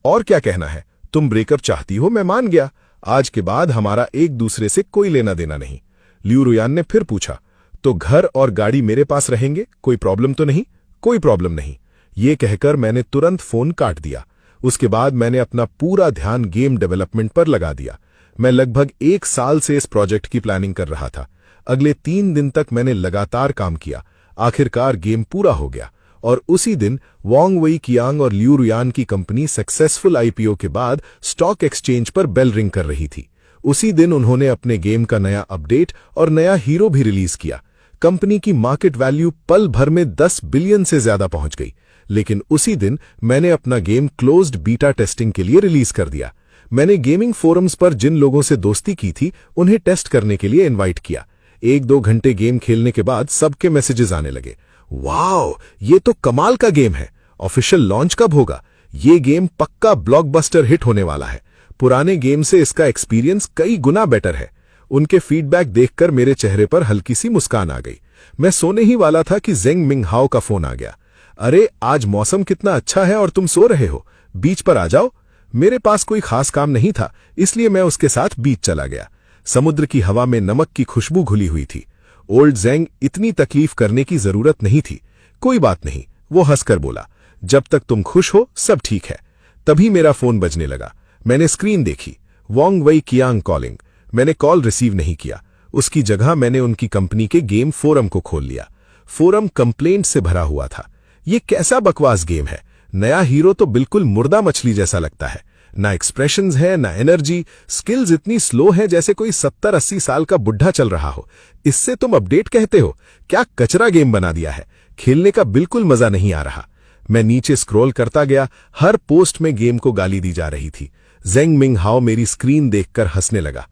और क्या कहना है? तुम ब्रेकअप चाहती हो, मैं मान गया। आज के बाद हमारा एक दूसरे से कोई लेना देना नहीं। लियू रुयान ने फिर पूछा, तो घर और गाड़ी मेरे पास रहेंगे? कोई प्रॉब्लम तो नहीं? कोई प्रॉब्लम नहीं। ये कहकर मैंने तुरंत फोन काट दिया। उसके बाद मैंने अपना पूरा ध्यान गेम डेवलपमेंट पर लगा दिया। मैं लगभग 1 साल से इस प्रोजेक्ट की प्लानिंग कर रहा था। अगले 3 दिन तक मैंने लगातार काम किया। आखिरकार गेम पूरा हो गया और उसी दिन वांग वेकियांग और लियू रुयान की कंपनी सक्सेसफुल आईपीओ के बाद स्टॉक एक्सचेंज पर बेल रिंग कर रही थी। उसी दिन उन्होंने अपने गेम का नया अपडेट और नया हीरो भी रिलीज किया। कंपनी की मार्केट वैल्यू पल भर में 10 बिलियन से ज्यादा पहुंच गई। लेकिन उसी दिन मैंने अपना गेम क्लोज्ड बीटा टेस्टिंग के लिए रिलीज कर दिया। मैंने गेमिंग फोरम्स पर जिन लोगों से दोस्ती की थी उन्हें टेस्ट करने के लिए इनवाइट किया। 1-2 घंटे गेम खेलने के बाद सबके मैसेजेस आने लगे, वाओ, ये तो कमाल का गेम है। ऑफिशियल लॉन्च कब होगा? ये गेम पक्का ब्लॉकबस्टर हिट होने वाला है। पुराने गेम से इसका एक्सपीरियंस कई गुना बेटर है। उनके फीडबैक देखकर मेरे चेहरे पर हल्की सी मुस्कान आ गई। मैं सोने ही वाला था कि ज़ेंग मिंगहाओ का फोन आ गया। अरे, आज मौसम कितना अच्छा है और तुम सो रहे हो, बीच पर आ जाओ। मेरे पास कोई खास काम नहीं था, इसलिए मैं उसके साथ बीच चला गया। समुद्र की हवा में नमक की खुशबू घुली हुई थी। ओल्ड ज़ेंग, इतनी तकलीफ करने की जरूरत नहीं थी। कोई बात नहीं, वो हंसकर बोला, जब तक तुम खुश हो सब ठीक है। तभी मेरा फोन बजने लगा। मैंने स्क्रीन देखी, वांग वेकियांग कॉलिंग। मैंने कॉल रिसीव नहीं किया। उसकी जगह मैंने उनकी कंपनी के गेम फोरम को खोल लिया। फोरम कंप्लेंट से भरा हुआ था। ये कैसा बकवास गेम है, नया हीरो तो बिल्कुल मुर्दा मछली जैसा लगता है, ना एक्सप्रेशंस है ना एनर्जी, स्किल्स इतनी स्लो है जैसे कोई 70-80 साल का बुढ़ा चल रहा हो। इससे तुम अपडेट कहते हो? क्या कचरा गेम बना दिया है, खेलने का बिल्कुल मजा नहीं आ रहा। मैं नीचे स्क्रॉल करता गया, हर पोस्ट में गेम को गाली दी जा रही थी। जेंग मिंग हाओ मेरी स्क्रीन देखकर हंसने लगा।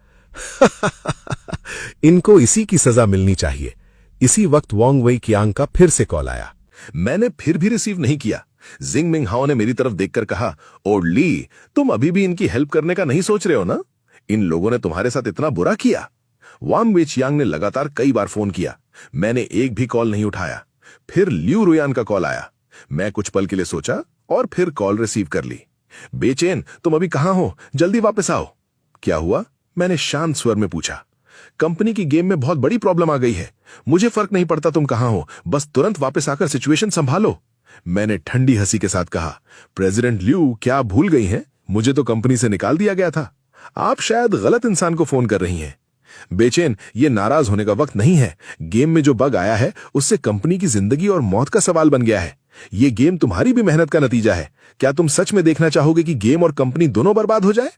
इनको इसी की सजा मिलनी चाहिए। इसी वक्त वांग वेई कियांग का फिर से कॉल आया। मैंने फिर भी रिसीव नहीं किया। जिंग मिंग हाओ ने मेरी तरफ देखकर कहा, ओ ली, तुम अभी भी इनकी हेल्प करने का नहीं सोच रहे हो ना? इन लोगों ने तुम्हारे साथ इतना बुरा किया। वांग वेचियांग ने लगातार कई बार फोन किया, मैंने एक भी कॉल नहीं उठाया। फिर ल्यू रुयान का कॉल आया। मैं कुछ पल के लिए सोचा और फिर कॉल रिसीव कर ली। बेचैन, तुम अभी कहां हो? जल्दी वापस आओ। क्या हुआ? मैंने शांत स्वर में पूछा। कंपनी की गेम में बहुत बड़ी प्रॉब्लम आ गई है। मुझे फर्क नहीं पड़ता तुम कहां हो, बस तुरंत वापस आकर सिचुएशन संभालो। मैंने ठंडी हंसी के साथ कहा, प्रेसिडेंट ल्यू, क्या आप भूल गई हैं? मुझे तो कंपनी से निकाल दिया गया था। आप शायद गलत इंसान को फोन कर रही हैं। बेचैन, ये नाराज होने का वक्त नहीं है। गेम में जो बग आया है उससे कंपनी की जिंदगी और मौत का सवाल बन गया है। ये गेम तुम्हारी भी मेहनत का नतीजा है। क्या तुम सच में देखना चाहोगे कि गेम और कंपनी दोनों बर्बाद हो जाए?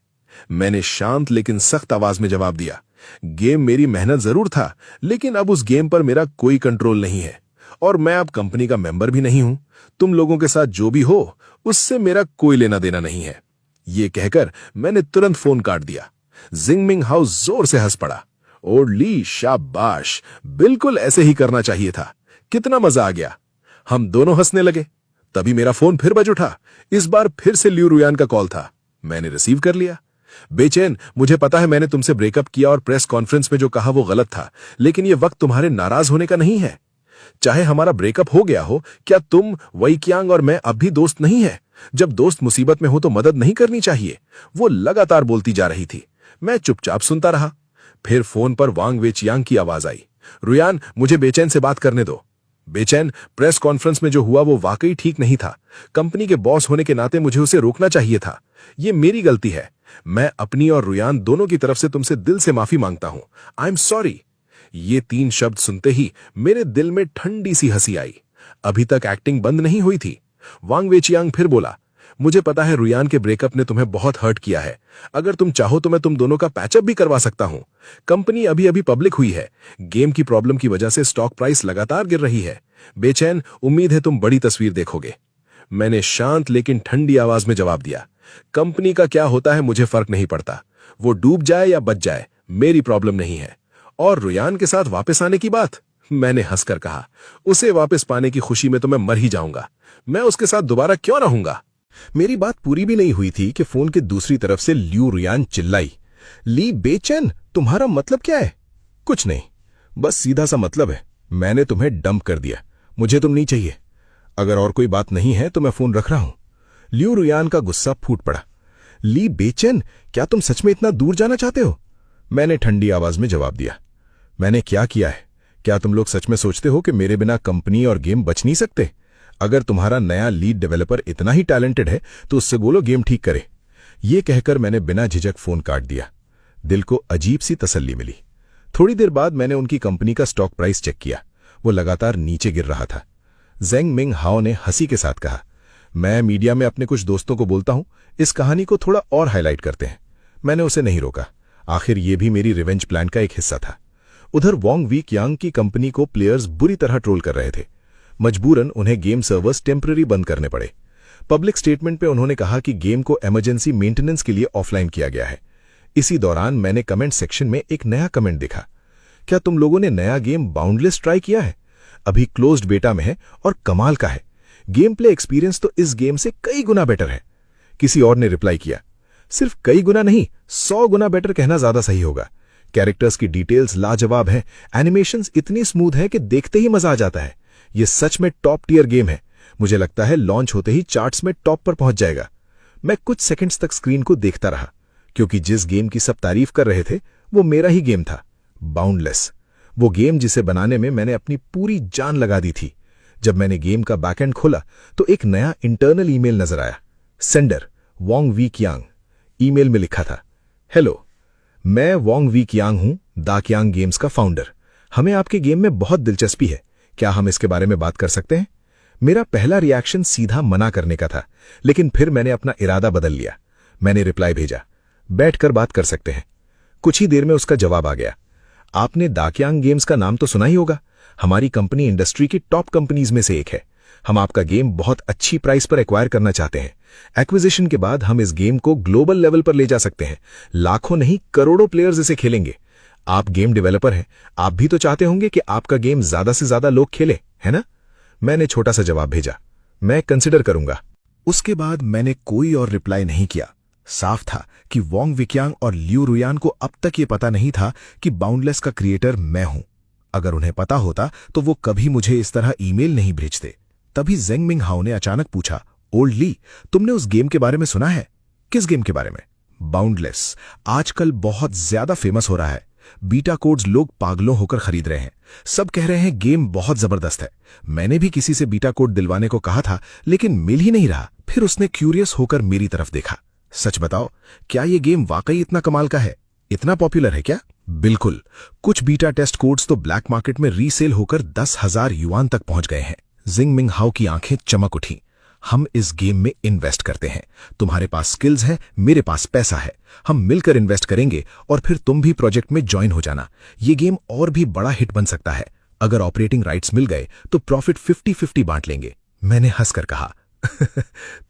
मैंने शांत लेकिन सख्त आवाज में जवाब दिया। गेम मेरी मेहनत जरूर था, लेकिन अब उस गेम पर मेरा कोई कंट्रोल नहीं है और मैं अब कंपनी का मेंबर भी नहीं हूं। तुम लोगों के साथ जो भी हो उससे मेरा कोई लेना देना नहीं है। ये कहकर मैंने तुरंत फोन काट दिया। जिंग मिंग हाउ जोर से हंस पड़ा। ओ ली, शाबाश, बिल्कुल ऐसे ही करना चाहिए था। कितना मजा आ गया। हम दोनों हंसने लगे। तभी मेरा फोन फिर बज उठा। इस बार फिर से ल्यू रुयान का कॉल था। मैंने रिसीव कर लिया। बेचैन, मुझे पता है मैंने तुमसे ब्रेकअप किया और प्रेस कॉन्फ्रेंस में जो कहा वो गलत था, लेकिन ये वक्त तुम्हारे नाराज होने का नहीं है। चाहे हमारा ब्रेकअप हो गया हो, क्या तुम, वेई कियांग और मैं अब भी दोस्त नहीं है? जब दोस्त मुसीबत में हो तो मदद नहीं करनी चाहिए। वो लगातार बोलती जा रही थी। मैं चुपचाप सुनता रहा। फिर फोन पर वांग वेचियांग की आवाज आई। रुयान, मुझे बेचैन से बात करने दो। बेचैन, प्रेस कॉन्फ्रेंस में जो हुआ वो वाकई ठीक नहीं था। कंपनी के बॉस होने के नाते मुझे उसे रोकना चाहिए था। ये मेरी गलती है। मैं अपनी और रुयान दोनों की तरफ से तुमसे दिल से माफी मांगता हूं। I am sorry. ये 3 शब्द सुनते ही मेरे दिल में ठंडी सी हंसी आई। अभी तक एक्टिंग बंद नहीं हुई थी। वांग वेचियांग फिर बोला, मुझे पता है रुयान के ब्रेकअप ने तुम्हें बहुत हर्ट किया है। अगर तुम चाहो तो मैं तुम दोनों का पैचअप भी करवा सकता हूं। कंपनी अभी अभी पब्लिक हुई है। गेम की प्रॉब्लम की वजह से स्टॉक प्राइस लगातार गिर रही है। बेचैन, उम्मीद है तुम बड़ी तस्वीर देखोगे। मैंने शांत लेकिन ठंडी आवाज में जवाब दिया, कंपनी का क्या होता है मुझे फर्क नहीं पड़ता। वो डूब जाए या बच जाए, मेरी प्रॉब्लम नहीं है। और रुयान के साथ वापस आने की बात, मैंने हंसकर कहा, उसे वापस पाने की खुशी में तो मैं मर ही जाऊंगा। मैं उसके साथ दोबारा क्यों रहूंगा? मेरी बात पूरी भी नहीं हुई थी कि फोन के दूसरी तरफ से ल्यू रुयान चिल्लाई, ली बेचैन, तुम्हारा मतलब क्या है? कुछ नहीं, बस सीधा सा मतलब है, मैंने तुम्हें डंप कर दिया। मुझे तुम नहीं चाहिए। अगर और कोई बात नहीं है तो मैं फोन रख रहा हूं। ल्यू रुयान का गुस्सा फूट पड़ा। ली बेचैन, क्या तुम सच में इतना दूर जाना चाहते हो? मैंने ठंडी आवाज में जवाब दिया, मैंने क्या किया है? क्या तुम लोग सच में सोचते हो कि मेरे बिना कंपनी और गेम बच नहीं सकते? अगर तुम्हारा नया लीड डेवलपर इतना ही टैलेंटेड है तो उससे बोलो गेम ठीक करे। ये कहकर मैंने बिना झिझक फोन काट दिया। दिल को अजीब सी तसल्ली मिली। थोड़ी देर बाद मैंने उनकी कंपनी का स्टॉक प्राइस चेक किया। वो लगातार नीचे गिर रहा था। जेंग मिंग हाओ ने हंसी के साथ कहा, मैं मीडिया में अपने कुछ दोस्तों को बोलता हूं, इस कहानी को थोड़ा और हाईलाइट करते हैं। मैंने उसे नहीं रोका। आखिर ये भी मेरी रिवेंज प्लान का एक हिस्सा था। उधर वांग वी कियांग की कंपनी को प्लेयर्स बुरी तरह ट्रोल कर रहे थे। मजबूरन उन्हें गेम सर्वर्स टेम्पररी बंद करने पड़े। पब्लिक स्टेटमेंट में उन्होंने कहा कि गेम को इमरजेंसी मेंटेनेंस के लिए ऑफलाइन किया गया है। इसी दौरान मैंने कमेंट सेक्शन में एक नया कमेंट देखा, क्या तुम लोगों ने नया गेम बाउंडलेस ट्राई किया है? अभी क्लोज्ड बेटा में है और कमाल का है। गेम प्ले एक्सपीरियंस तो इस गेम से कई गुना बेटर है। किसी और ने रिप्लाई किया, सिर्फ कई गुना नहीं, 100 गुना बेटर कहना ज्यादा सही होगा। कैरेक्टर्स की डिटेल्स लाजवाब हैं, एनिमेशंस इतनी स्मूथ है कि देखते ही मजा आ जाता है। ये सच में टॉप टियर गेम है। मुझे लगता है लॉन्च होते ही चार्ट्स में टॉप पर पहुंच जाएगा। मैं कुछ सेकंड्स तक स्क्रीन को देखता रहा, क्योंकि जिस गेम की सब तारीफ कर रहे थे वो मेरा ही गेम था, बाउंडलेस। वो गेम जिसे बनाने में मैंने अपनी पूरी जान लगा दी थी। जब मैंने गेम का बैकएंड खोला तो एक नया इंटरनल ईमेल नजर आया। Sender Wang Wei Qiang. Email में लिखा था, हेलो, मैं वांग वी कियांग हूं, दा कियांग गेम्स का फाउंडर। हमें आपके गेम में बहुत दिलचस्पी है। क्या हम इसके बारे में बात कर सकते हैं? मेरा पहला रिएक्शन सीधा मना करने का था, लेकिन फिर मैंने अपना इरादा बदल लिया। मैंने रिप्लाई भेजा, बैठकर बात कर सकते हैं। कुछ ही देर में उसका जवाब आ गया। आपने दाक्यांग गेम्स का नाम तो सुना ही होगा। हमारी कंपनी इंडस्ट्री की टॉप कंपनीज में से एक है। हम आपका गेम बहुत अच्छी प्राइस पर एक्वायर करना चाहते हैं। एक्विजिशन के बाद हम इस गेम को ग्लोबल लेवल पर ले जा सकते हैं। लाखों नहीं, करोड़ों प्लेयर्स इसे खेलेंगे। आप गेम डेवलपर हैं, आप भी तो चाहते होंगे कि आपका गेम ज्यादा से ज्यादा लोग खेले, है ना? मैंने छोटा सा जवाब भेजा, मैं कंसिडर करूंगा। उसके बाद मैंने कोई और रिप्लाई नहीं किया। साफ था कि वोंग विक्यांग और लियू रुयान को अब तक ये पता नहीं था कि बाउंडलेस का क्रिएटर मैं हूं। अगर उन्हें पता होता तो वो कभी मुझे इस तरह ईमेल नहीं भेजते। तभी जेंग मिंग हाओ ने अचानक पूछा, ओल्ड ली, तुमने उस गेम के बारे में सुना है? किस गेम के बारे में? बाउंडलेस। आजकल बहुत ज्यादा फेमस हो रहा है। बीटा कोड्स लोग पागलों होकर खरीद रहे हैं। सब कह रहे हैं गेम बहुत जबरदस्त है। मैंने भी किसी से बीटा कोड दिलवाने को कहा था, लेकिन मिल ही नहीं रहा। फिर उसने क्यूरियस होकर मेरी तरफ देखा। सच बताओ, क्या ये गेम वाकई इतना कमाल का है? इतना पॉपुलर है क्या? बिल्कुल। कुछ बीटा टेस्ट कोड्स तो ब्लैक मार्केट में रीसेल होकर 10,000 युआन तक पहुंच गए हैं। जिंग मिंग हाओ की आंखें चमक उठी। हम इस गेम में इन्वेस्ट करते हैं। तुम्हारे पास स्किल्स है, मेरे पास पैसा है। हम मिलकर इन्वेस्ट करेंगे और फिर तुम भी प्रोजेक्ट में ज्वाइन हो जाना। ये गेम और भी बड़ा हिट बन सकता है। अगर ऑपरेटिंग राइट्स मिल गए तो प्रॉफिट 50-50 बांट लेंगे। मैंने हंसकर कहा,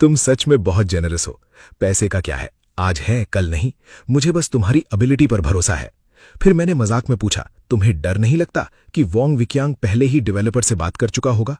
तुम सच में बहुत जेनरस हो। पैसे का क्या है, आज है कल नहीं। मुझे बस तुम्हारी एबिलिटी पर भरोसा है। फिर मैंने मजाक में पूछा, तुम्हें डर नहीं लगता कि वोंग विक्यांग पहले ही डेवलपर से बात कर चुका होगा?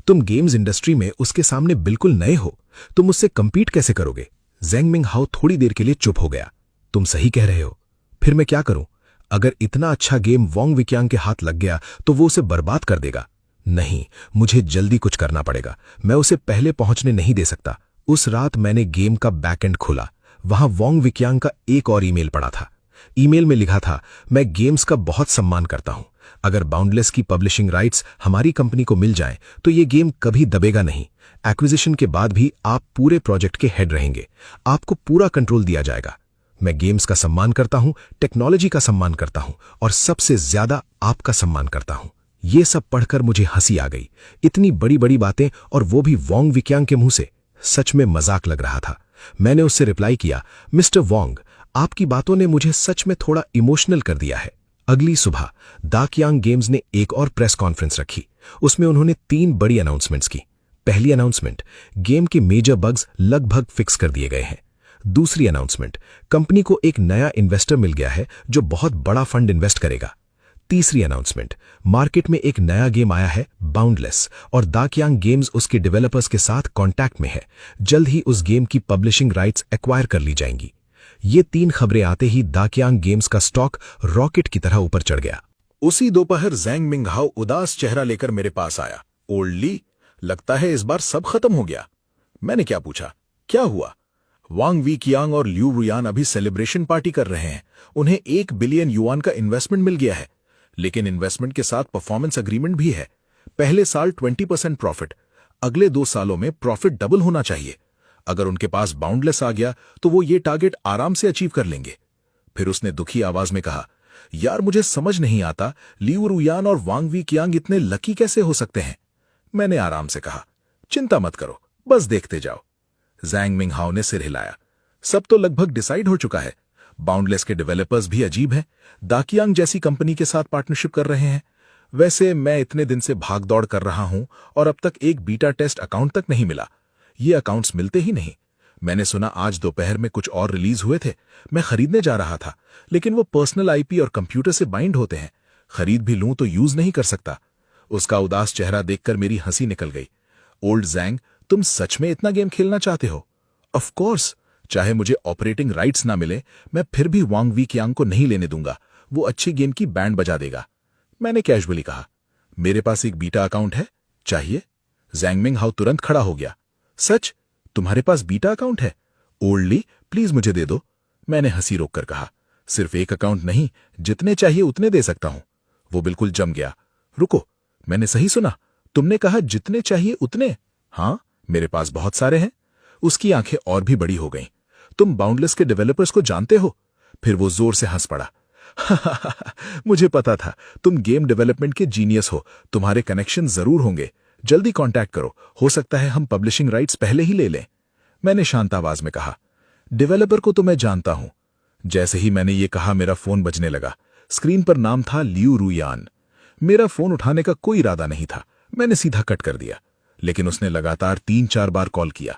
तुम गेम्स इंडस्ट्री में उसके सामने बिल्कुल नए हो। तुम उससे कंपीट कैसे करोगे? जेंग मिंग हाओ थोड़ी देर के लिए चुप हो गया। तुम सही कह रहे हो। फिर मैं क्या करूं? अगर इतना अच्छा गेम वोंग विक्यांग के हाथ लग गया तो वो उसे बर्बाद कर देगा। नहीं, मुझे जल्दी कुछ करना पड़ेगा। मैं उसे पहले पहुंचने नहीं दे सकता। उस रात मैंने गेम का बैकएंड खोला। वहां वोंग विक्यांग का एक और ईमेल पड़ा था। ईमेल में लिखा था, मैं गेम्स का बहुत सम्मान करता हूं। अगर बाउंडलेस की पब्लिशिंग राइट्स हमारी कंपनी को मिल जाएं तो ये गेम कभी दबेगा नहीं। एक्विजिशन के बाद भी आप पूरे प्रोजेक्ट के हेड रहेंगे। आपको पूरा कंट्रोल दिया जाएगा। मैं गेम्स का सम्मान करता हूं, टेक्नोलॉजी का सम्मान करता हूं और सबसे ज्यादा आपका सम्मान करता हूं। ये सब पढ़कर मुझे हंसी आ गई। इतनी बड़ी बड़ी बातें, और वो भी वोंग विक्यांग के मुंह से। सच में मजाक लग रहा था। मैंने उससे रिप्लाई किया, मिस्टर वोंग, आपकी बातों ने मुझे सच में थोड़ा इमोशनल कर दिया है। अगली सुबह दाक्यांग गेम्स ने एक और प्रेस कॉन्फ्रेंस रखी। उसमें उन्होंने 3 बड़ी अनाउंसमेंट्स की। पहली अनाउंसमेंट, गेम के मेजर बग्स लगभग फिक्स कर दिए गए हैं। दूसरी अनाउंसमेंट, कंपनी को एक नया इन्वेस्टर मिल गया है जो बहुत बड़ा फंड इन्वेस्ट करेगा। तीसरी अनाउंसमेंट, मार्केट में एक नया गेम आया है, बाउंडलेस, और दाक्यांग गेम्स उसके डेवलपर्स के साथ कांटेक्ट में है। जल्द ही उस गेम की पब्लिशिंग राइट्स एक्वायर कर ली जाएंगी। ये 3 खबरें आते ही दाक्यांग गेम्स का स्टॉक रॉकेट की तरह ऊपर चढ़ गया। उसी दोपहर जेंग मिंग हाओ उदास चेहरा लेकर मेरे पास आया। ओल्ड ली, लगता है इस बार सब खत्म हो गया। मैंने क्या पूछा, क्या हुआ? वांग विक्यांग और लियू रुयान अभी सेलिब्रेशन पार्टी कर रहे हैं। उन्हें 1 बिलियन युआन का इन्वेस्टमेंट मिल गया है, लेकिन इन्वेस्टमेंट के साथ परफॉर्मेंस एग्रीमेंट भी है। पहले साल 20% प्रॉफिट, अगले 2 सालों में प्रॉफिट डबल होना चाहिए। अगर उनके पास बाउंडलेस आ गया तो वो ये टारगेट आराम से अचीव कर लेंगे। फिर उसने दुखी आवाज में कहा, यार मुझे समझ नहीं आता, लियू रुयान और वांग विक्यांग इतने लकी कैसे हो सकते हैं? मैंने आराम से कहा, चिंता मत करो, बस देखते जाओ। जेंग मिंग हाओ ने सिर हिलाया। सब तो लगभग डिसाइड हो चुका है। बाउंडलेस के डेवलपर्स भी अजीब हैं। दाक्यांग जैसी कंपनी के साथ पार्टनरशिप कर रहे हैं। वैसे मैं इतने दिन से भागदौड़ कर रहा हूं और अब तक एक बीटा टेस्ट अकाउंट तक नहीं मिला। ये अकाउंट्स मिलते ही नहीं। मैंने सुना आज दोपहर में कुछ और रिलीज हुए थे। मैं खरीदने जा रहा था, लेकिन वो पर्सनल आईपी और कंप्यूटर से बाइंड होते हैं। खरीद भी लूं तो यूज नहीं कर सकता। उसका उदास चेहरा देखकर मेरी हंसी निकल गई। ओल्ड जैंग, तुम सच में इतना गेम खेलना चाहते हो? ऑफ कोर्स, चाहे मुझे ऑपरेटिंग राइट्स ना मिले, मैं फिर भी वांग विक्यांग को नहीं लेने दूंगा। वो अच्छी गेम की बैंड बजा देगा। मैंने कैजुअली कहा, मेरे पास एक बीटा अकाउंट है, चाहिए? जेंग मिंग हाओ तुरंत खड़ा हो गया। सच? तुम्हारे पास बीटा अकाउंट है? ओल्ड ली, प्लीज मुझे दे दो। मैंने हंसी रोककर कहा, सिर्फ एक अकाउंट नहीं, जितने चाहिए उतने दे सकता हूं। वो बिल्कुल जम गया। रुको, मैंने सही सुना? तुमने कहा जितने चाहिए उतने? हाँ, मेरे पास बहुत सारे हैं। उसकी आंखें और भी बड़ी हो गईं। तुम बाउंडलेस के डेवलपर्स को जानते हो? फिर वो जोर से हंस पड़ा। मुझे पता था तुम गेम डेवलपमेंट के जीनियस हो, तुम्हारे कनेक्शन जरूर होंगे। जल्दी कांटेक्ट करो, हो सकता है हम पब्लिशिंग राइट्स पहले ही ले लें। मैंने शांत आवाज में कहा। डेवलपर को तो मैं जानता हूं। जैसे ही मैंने ये कहा मेरा फोन बजने लगा। स्क्रीन पर नाम था लियू रुयान। मेरा फोन उठाने का कोई इरादा नहीं था, मैंने सीधा कट कर दिया, लेकिन उसने लगातार 3-4 बार कॉल किया।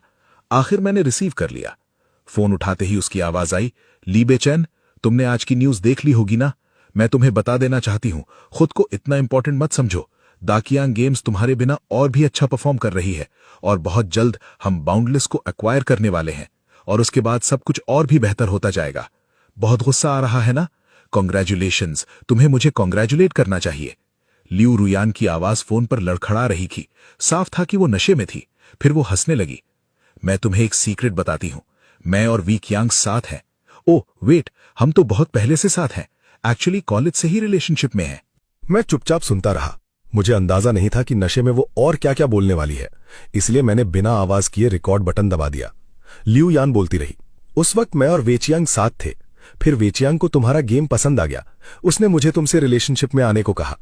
आखिर मैंने रिसीव कर लिया। फोन उठाते ही उसकी आवाज आई, ली बेचैन, तुमने आज की न्यूज देख ली होगी ना? मैं तुम्हें बता देना चाहती हूं, खुद को इतना इंपॉर्टेंट मत समझो। दाकियांग गेम्स तुम्हारे बिना और भी अच्छा परफॉर्म कर रही है और बहुत जल्द हम बाउंडलेस को एक्वायर करने वाले हैं और उसके बाद सब कुछ और भी बेहतर होता जाएगा। बहुत गुस्सा आ रहा है ना? कॉन्ग्रेचुलेशंस, तुम्हें मुझे कॉन्ग्रेचुलेट करना चाहिए। लियू रुयान की आवाज फोन पर लड़खड़ा रही थी। साफ था कि वो नशे में थी। फिर वो हंसने लगी। मैं तुम्हें एक सीक्रेट बताती हूं, मैं और वी कियांग साथ हैं। ओह वेट, हम तो बहुत पहले से साथ हैं, एक्चुअली कॉलेज से ही रिलेशनशिप में हैं। मैं चुपचाप सुनता रहा। मुझे अंदाजा नहीं था कि नशे में वो और क्या क्या बोलने वाली है, इसलिए मैंने बिना आवाज किए रिकॉर्ड बटन दबा दिया। लियू यान बोलती रही, उस वक्त मैं और वेचियांग साथ थे। फिर वेचियांग को तुम्हारा गेम पसंद आ गया, उसने मुझे तुमसे रिलेशनशिप में आने को कहा।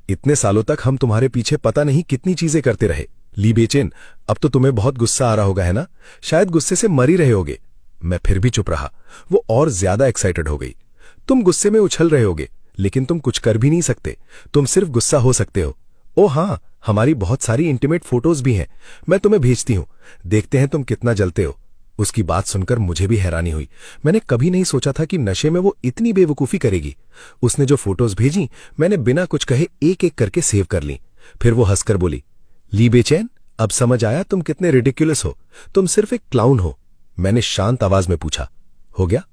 इतने सालों तक हम तुम्हारे पीछे पता नहीं कितनी चीजें करते रहे। ली बेचैन, अब तो तुम्हें बहुत गुस्सा आ रहा होगा, है ना? शायद गुस्से से मर ही रहे होगे। मैं फिर भी चुप रहा। वो और ज्यादा एक्साइटेड हो गई। तुम गुस्से में उछल रहे होगे, लेकिन तुम कुछ कर भी नहीं सकते, तुम सिर्फ गुस्सा हो सकते हो। ओ हाँ, हमारी बहुत सारी इंटीमेट फोटोज भी हैं, मैं तुम्हें भेजती हूं, देखते हैं तुम कितना जलते हो। उसकी बात सुनकर मुझे भी हैरानी हुई। मैंने कभी नहीं सोचा था कि नशे में वो इतनी बेवकूफी करेगी। उसने जो फोटोज भेजी मैंने बिना कुछ कहे एक एक करके सेव कर ली। फिर वो हंसकर बोली, ली बेचैन, अब समझ आया तुम कितने रिडिकुलस हो, तुम सिर्फ एक क्लाउन हो। मैंने शांत आवाज में पूछा, हो गया?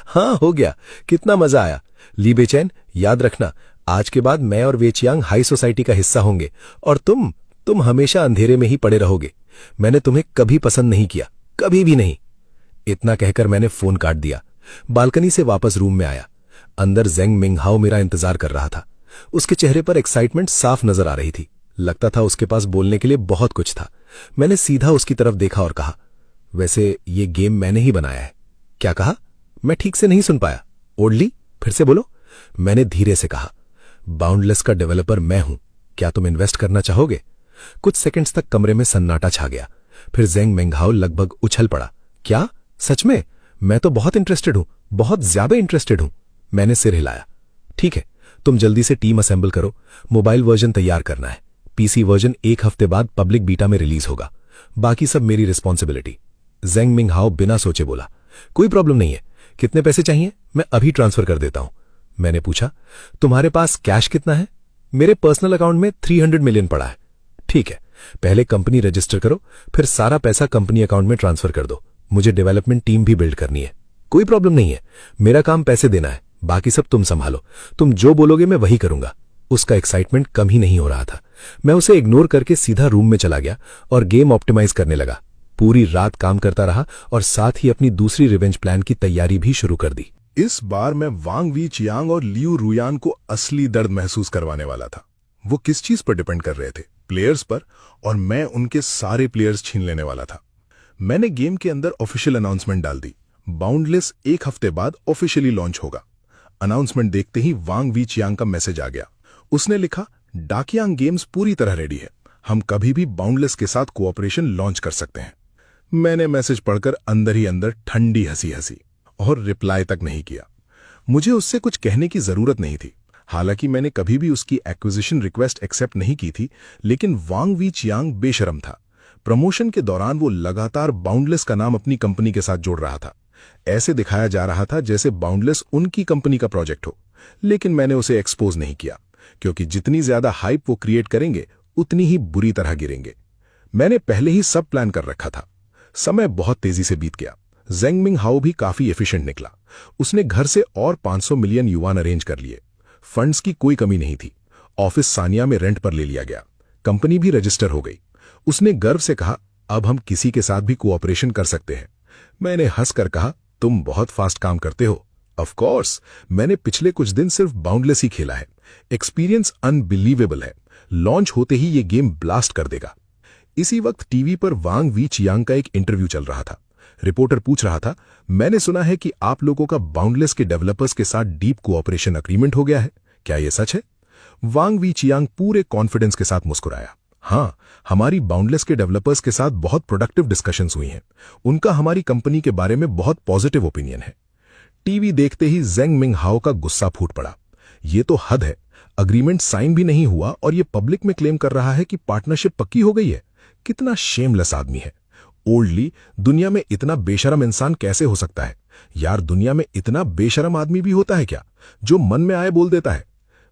हाँ हो गया, कितना मजा आया। ली बेचैन, याद रखना, आज के बाद मैं और वेचियांग हाई सोसाइटी का हिस्सा होंगे और तुम हमेशा अंधेरे में ही पड़े रहोगे। मैंने तुम्हें कभी पसंद नहीं किया, कभी भी नहीं। इतना कहकर मैंने फोन काट दिया। बालकनी से वापस रूम में आया। अंदर जेंग मिंगहाओ मेरा इंतजार कर रहा था। उसके चेहरे पर एक्साइटमेंट साफ नजर आ रही थी। लगता था उसके पास बोलने के लिए बहुत कुछ था। मैंने सीधा उसकी तरफ देखा और कहा, वैसे ये गेम मैंने ही बनाया है। क्या कहा? मैं ठीक से नहीं सुन पाया। ओडली, फिर से बोलो। मैंने धीरे से कहा, बाउंडलेस का डेवलपर मैं हूं, क्या तुम इन्वेस्ट करना चाहोगे? कुछ सेकंड्स तक कमरे में सन्नाटा छा गया। फिर जेंग मिंगहाओ लगभग उछल पड़ा। क्या? सच में? मैं तो बहुत इंटरेस्टेड हूं, बहुत ज्यादा इंटरेस्टेड हूं। मैंने सिर हिलाया। ठीक है, तुम जल्दी से टीम असेंबल करो, मोबाइल वर्जन तैयार करना है। पीसी वर्जन 1 हफ्ते बाद पब्लिक बीटा में रिलीज होगा, बाकी सब मेरी रिस्पॉन्सिबिलिटी। जेंग मिंगहाओ बिना सोचे बोला, कोई प्रॉब्लम नहीं है। कितने पैसे चाहिए? मैं अभी ट्रांसफर कर देता हूं। मैंने पूछा, तुम्हारे पास कैश कितना है? मेरे पर्सनल अकाउंट में 300 मिलियन पड़ा है। ठीक है, पहले कंपनी रजिस्टर करो, फिर सारा पैसा कंपनी अकाउंट में ट्रांसफर कर दो। मुझे डेवलपमेंट टीम भी बिल्ड करनी है। कोई प्रॉब्लम नहीं है, मेरा काम पैसे देना है, बाकी सब तुम संभालो। तुम जो बोलोगे मैं वही करूंगा। उसका एक्साइटमेंट कम ही नहीं हो रहा था। मैं उसे इग्नोर करके सीधा रूम में चला गया और गेम ऑप्टिमाइज करने लगा। पूरी रात काम करता रहा और साथ ही अपनी दूसरी रिवेंज प्लान की तैयारी भी शुरू कर दी। इस बार मैं वांग वी चियांग और लियू रुयान को असली दर्द महसूस करवाने वाला था। वो किस चीज पर डिपेंड कर रहे थे? प्लेयर्स पर, और मैं उनके सारे प्लेयर्स छीन लेने वाला था। मैंने गेम के अंदर ऑफिशियल अनाउंसमेंट डाल दी, बाउंडलेस 1 हफ्ते बाद ऑफिशियली लॉन्च होगा। अनाउंसमेंट देखते ही वांग वी चियांग का मैसेज आ गया। उसने लिखा, दाकियांग गेम्स पूरी तरह रेडी है, हम कभी भी बाउंडलेस के साथ कोऑपरेशन लॉन्च कर सकते हैं। मैंने मैसेज पढ़कर अंदर ही अंदर ठंडी हंसी हंसी और रिप्लाई तक नहीं किया। मुझे उससे कुछ कहने की जरूरत नहीं थी। हालांकि मैंने कभी भी उसकी एक्विजिशन रिक्वेस्ट एक्सेप्ट नहीं की थी, लेकिन वांग वी चियांग बेशरम था। प्रमोशन के दौरान वो लगातार बाउंडलेस का नाम अपनी कंपनी के साथ जोड़ रहा था। ऐसे दिखाया जा रहा था जैसे बाउंडलेस उनकी कंपनी का प्रोजेक्ट हो। लेकिन मैंने उसे एक्सपोज नहीं किया, क्योंकि जितनी ज्यादा हाइप वो क्रिएट करेंगे उतनी ही बुरी तरह गिरेंगे। मैंने पहले ही सब प्लान कर रखा था। समय बहुत तेजी से बीत गया। जेंग मिंगहाओ भी काफी एफिशिएंट निकला। उसने घर से और 500 मिलियन युआन अरेंज कर लिए। फंड्स की कोई कमी नहीं थी। ऑफिस सानिया में रेंट पर ले लिया गया। कंपनी भी रजिस्टर हो गई। उसने गर्व से कहा, अब हम किसी के साथ भी कोऑपरेशन कर सकते हैं। मैंने हंसकर कहा, तुम बहुत फास्ट काम करते हो। ऑफ कोर्स, मैंने पिछले कुछ दिन सिर्फ बाउंडलेस ही खेला है। एक्सपीरियंस अनबिलीवेबल है। लॉन्च होते ही ये गेम ब्लास्ट कर देगा। इसी वक्त टीवी पर वांग वी चियांग का एक इंटरव्यू चल रहा था। रिपोर्टर पूछ रहा था, मैंने सुना है कि आप लोगों का बाउंडलेस के डेवलपर्स के साथ डीप कोऑपरेशन अग्रीमेंट हो गया है, क्या यह सच है? वांग वी चियांग पूरे कॉन्फिडेंस के साथ मुस्कुराया। हाँ, हमारी बाउंडलेस के डेवलपर्स के साथ बहुत प्रोडक्टिव डिस्कशंस हुई हैं। उनका हमारी कंपनी के बारे में बहुत पॉजिटिव ओपिनियन है। टीवी देखते ही जेंग मिंग हाओ का गुस्सा फूट पड़ा। ये तो हद है, अग्रीमेंट साइन भी नहीं हुआ और ये पब्लिक में क्लेम कर रहा है कि पार्टनरशिप पक्की हो गई है। कितना शेमलेस आदमी है। ओल्ड ली, दुनिया में इतना बेशरम इंसान कैसे हो सकता है? यार, दुनिया में इतना बेशरम आदमी भी होता है क्या, जो मन में आए बोल देता है?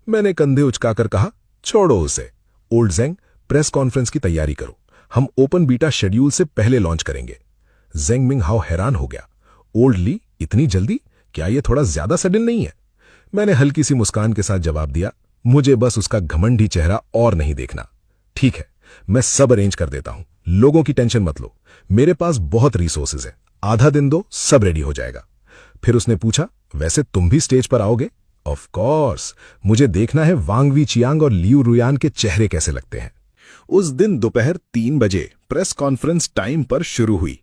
मैंने कंधे उचकाकर कहा, छोड़ो उसे। ओल्ड जेंग, प्रेस कॉन्फ्रेंस की तैयारी करो, हम ओपन बीटा शेड्यूल से पहले लॉन्च करेंगे। जेंग मिंग हाओ हैरान हो गया। ओल्ड ली, इतनी जल्दी? क्या यह थोड़ा ज्यादा सडन नहीं है? मैंने हल्की सी मुस्कान के साथ जवाब दिया, मुझे बस उसका घमंडी चेहरा और नहीं देखना। ठीक है, मैं सब अरेंज कर देता हूं, लोगों की टेंशन मत लो, मेरे पास बहुत रिसोर्सेज है, आधा दिन दो, सब रेडी हो जाएगा। फिर उसने पूछा, वैसे तुम भी स्टेज पर आओगे? ऑफ कोर्स, मुझे देखना है वांग वी चियांग और लियू रुयान के चेहरे कैसे लगते हैं। उस दिन दोपहर 3 बजे प्रेस कॉन्फ्रेंस टाइम पर शुरू हुई।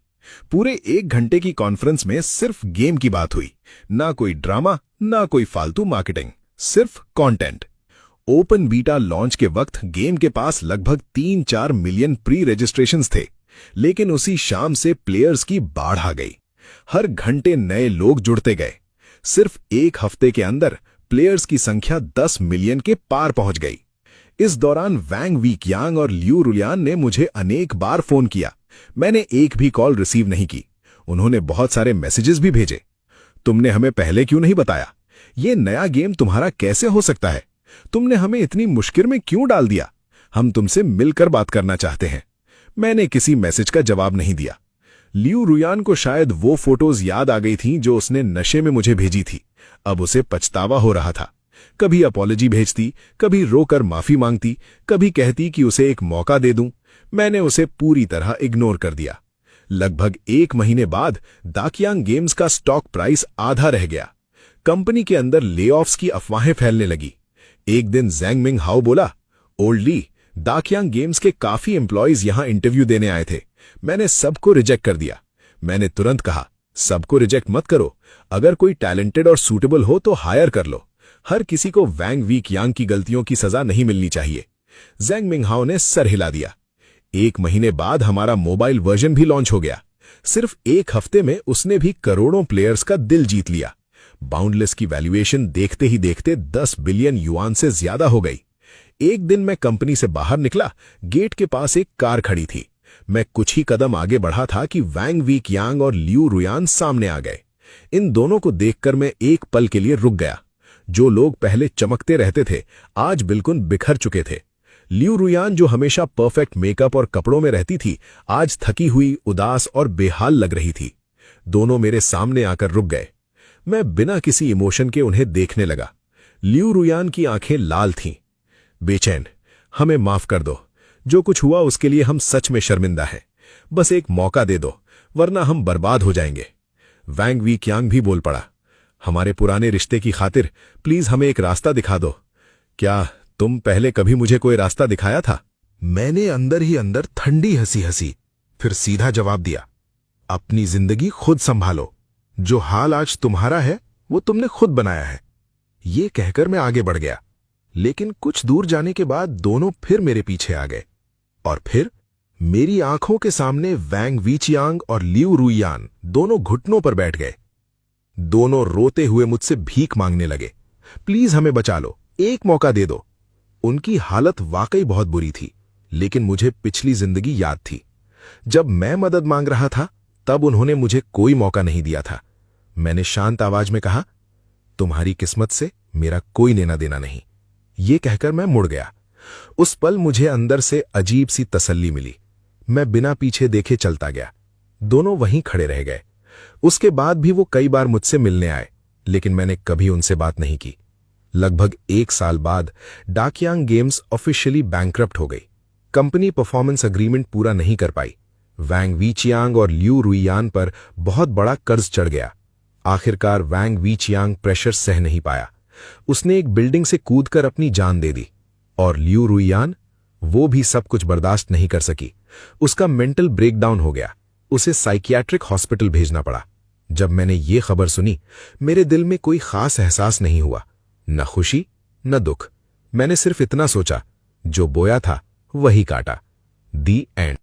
पूरे 1 घंटे की कॉन्फ्रेंस में सिर्फ गेम की बात हुई, ना कोई ड्रामा, ना कोई फालतू मार्केटिंग, सिर्फ कंटेंट। ओपन बीटा लॉन्च के वक्त गेम के पास लगभग 3-4 मिलियन प्री रजिस्ट्रेशंस थे, लेकिन उसी शाम से प्लेयर्स की बाढ़ आ गई। हर घंटे नए लोग जुड़ते गए। सिर्फ 1 हफ्ते के अंदर प्लेयर्स की संख्या 10 मिलियन के पार पहुंच गई। इस दौरान वांग वी चियांग और लियू रुयान ने मुझे अनेक बार फोन किया। मैंने एक भी कॉल रिसीव नहीं की। उन्होंने बहुत सारे मैसेजेस भी भेजे। तुमने हमें पहले क्यों नहीं बताया? ये नया गेम तुम्हारा कैसे हो सकता है? तुमने हमें इतनी मुश्किल में क्यों डाल दिया? हम तुमसे मिलकर बात करना चाहते हैं। मैंने किसी मैसेज का जवाब नहीं दिया। लियू रुयान को शायद वो फोटोज याद आ गई थीं जो उसने नशे में मुझे भेजी थी। अब उसे पछतावा हो रहा था। कभी अपॉलॉजी भेजती, कभी रोकर माफी मांगती, कभी कहती कि उसे एक मौका दे दूं। मैंने उसे पूरी तरह इग्नोर कर दिया। लगभग 1 महीने बाद दाकियांग गेम्स का स्टॉक प्राइस आधा रह गया। कंपनी के अंदर लेऑफ्स की अफवाहें फैलने लगी। एक दिन जेंग मिंग हाओ बोला, ओल्ड ली, दाकियांग गेम्स के काफी एम्प्लॉइज यहां इंटरव्यू देने आए थे। मैंने सबको रिजेक्ट कर दिया। मैंने तुरंत कहा, सबको रिजेक्ट मत करो, अगर कोई टैलेंटेड और सूटेबल हो तो हायर कर लो। हर किसी को वांग वी चियांग की गलतियों की सजा नहीं मिलनी चाहिए। जेंग मिंग हाओ ने सर हिला दिया। 1 महीने बाद हमारा मोबाइल वर्जन भी लॉन्च हो गया। सिर्फ 1 हफ्ते में उसने भी करोड़ों प्लेयर्स का दिल जीत लिया। बाउंडलेस की वैल्यूएशन देखते ही देखते 10 बिलियन युआन से ज्यादा हो गई। एक दिन मैं कंपनी से बाहर निकला, गेट के पास एक कार खड़ी थी। मैं कुछ ही कदम आगे बढ़ा था कि वांग वी चियांग और लियू रुयान सामने आ गए। इन दोनों को देखकर मैं एक पल के लिए रुक गया। जो लोग पहले चमकते रहते थे, आज बिल्कुल बिखर चुके थे। लियू रुयान, जो हमेशा परफेक्ट मेकअप और कपड़ों में रहती थी, आज थकी हुई, उदास और बेहाल लग रही थी। दोनों मेरे सामने आकर रुक गए। मैं बिना किसी इमोशन के उन्हें देखने लगा। लियू रुयान की आंखें लाल थीं। बेचैन, हमें माफ कर दो। जो कुछ हुआ उसके लिए हम सच में शर्मिंदा हैं। बस एक मौका दे दो, वरना हम बर्बाद हो जाएंगे। वांग वी चियांग भी बोल पड़ा, हमारे पुराने रिश्ते की खातिर प्लीज हमें एक रास्ता दिखा दो। क्या तुम पहले कभी मुझे कोई रास्ता दिखाया था? मैंने अंदर ही अंदर ठंडी हंसी हंसी, फिर सीधा जवाब दिया, अपनी जिंदगी खुद संभालो। जो हाल आज तुम्हारा है वो तुमने खुद बनाया है। ये कहकर मैं आगे बढ़ गया, लेकिन कुछ दूर जाने के बाद दोनों फिर मेरे पीछे आ गए और फिर मेरी आंखों के सामने वांग वी चियांग और लियू रुयान दोनों घुटनों पर बैठ गए। दोनों रोते हुए मुझसे भीख मांगने लगे, प्लीज हमें बचा लो, एक मौका दे दो। उनकी हालत वाकई बहुत बुरी थी, लेकिन मुझे पिछली जिंदगी याद थी। जब मैं मदद मांग रहा था तब उन्होंने मुझे कोई मौका नहीं दिया था। मैंने शांत आवाज में कहा, तुम्हारी किस्मत से मेरा कोई लेना देना नहीं। ये कहकर मैं मुड़ गया। उस पल मुझे अंदर से अजीब सी तसल्ली मिली। मैं बिना पीछे देखे चलता गया। दोनों वहीं खड़े रह गए। उसके बाद भी वो कई बार मुझसे मिलने आए, लेकिन मैंने कभी उनसे बात नहीं की। लगभग 1 साल बाद दाकियांग गेम्स ऑफिशियली बैंकरप्ट हो गई। कंपनी परफॉर्मेंस एग्रीमेंट पूरा नहीं कर पाई। वांग वी चियांग और लियू रुयान पर बहुत बड़ा कर्ज चढ़ गया। आखिरकार वांग वी चियांग प्रेशर सह नहीं पाया। उसने एक बिल्डिंग से कूदकर अपनी जान दे दी। और लियू रुयान, वो भी सब कुछ बर्दाश्त नहीं कर सकी। उसका मेंटल ब्रेकडाउन हो गया। उसे साइकियाट्रिक हॉस्पिटल भेजना पड़ा। जब मैंने ये खबर सुनी, मेरे दिल में कोई खास एहसास नहीं हुआ, न खुशी न दुख। मैंने सिर्फ इतना सोचा, जो बोया था वही काटा। दी एंड।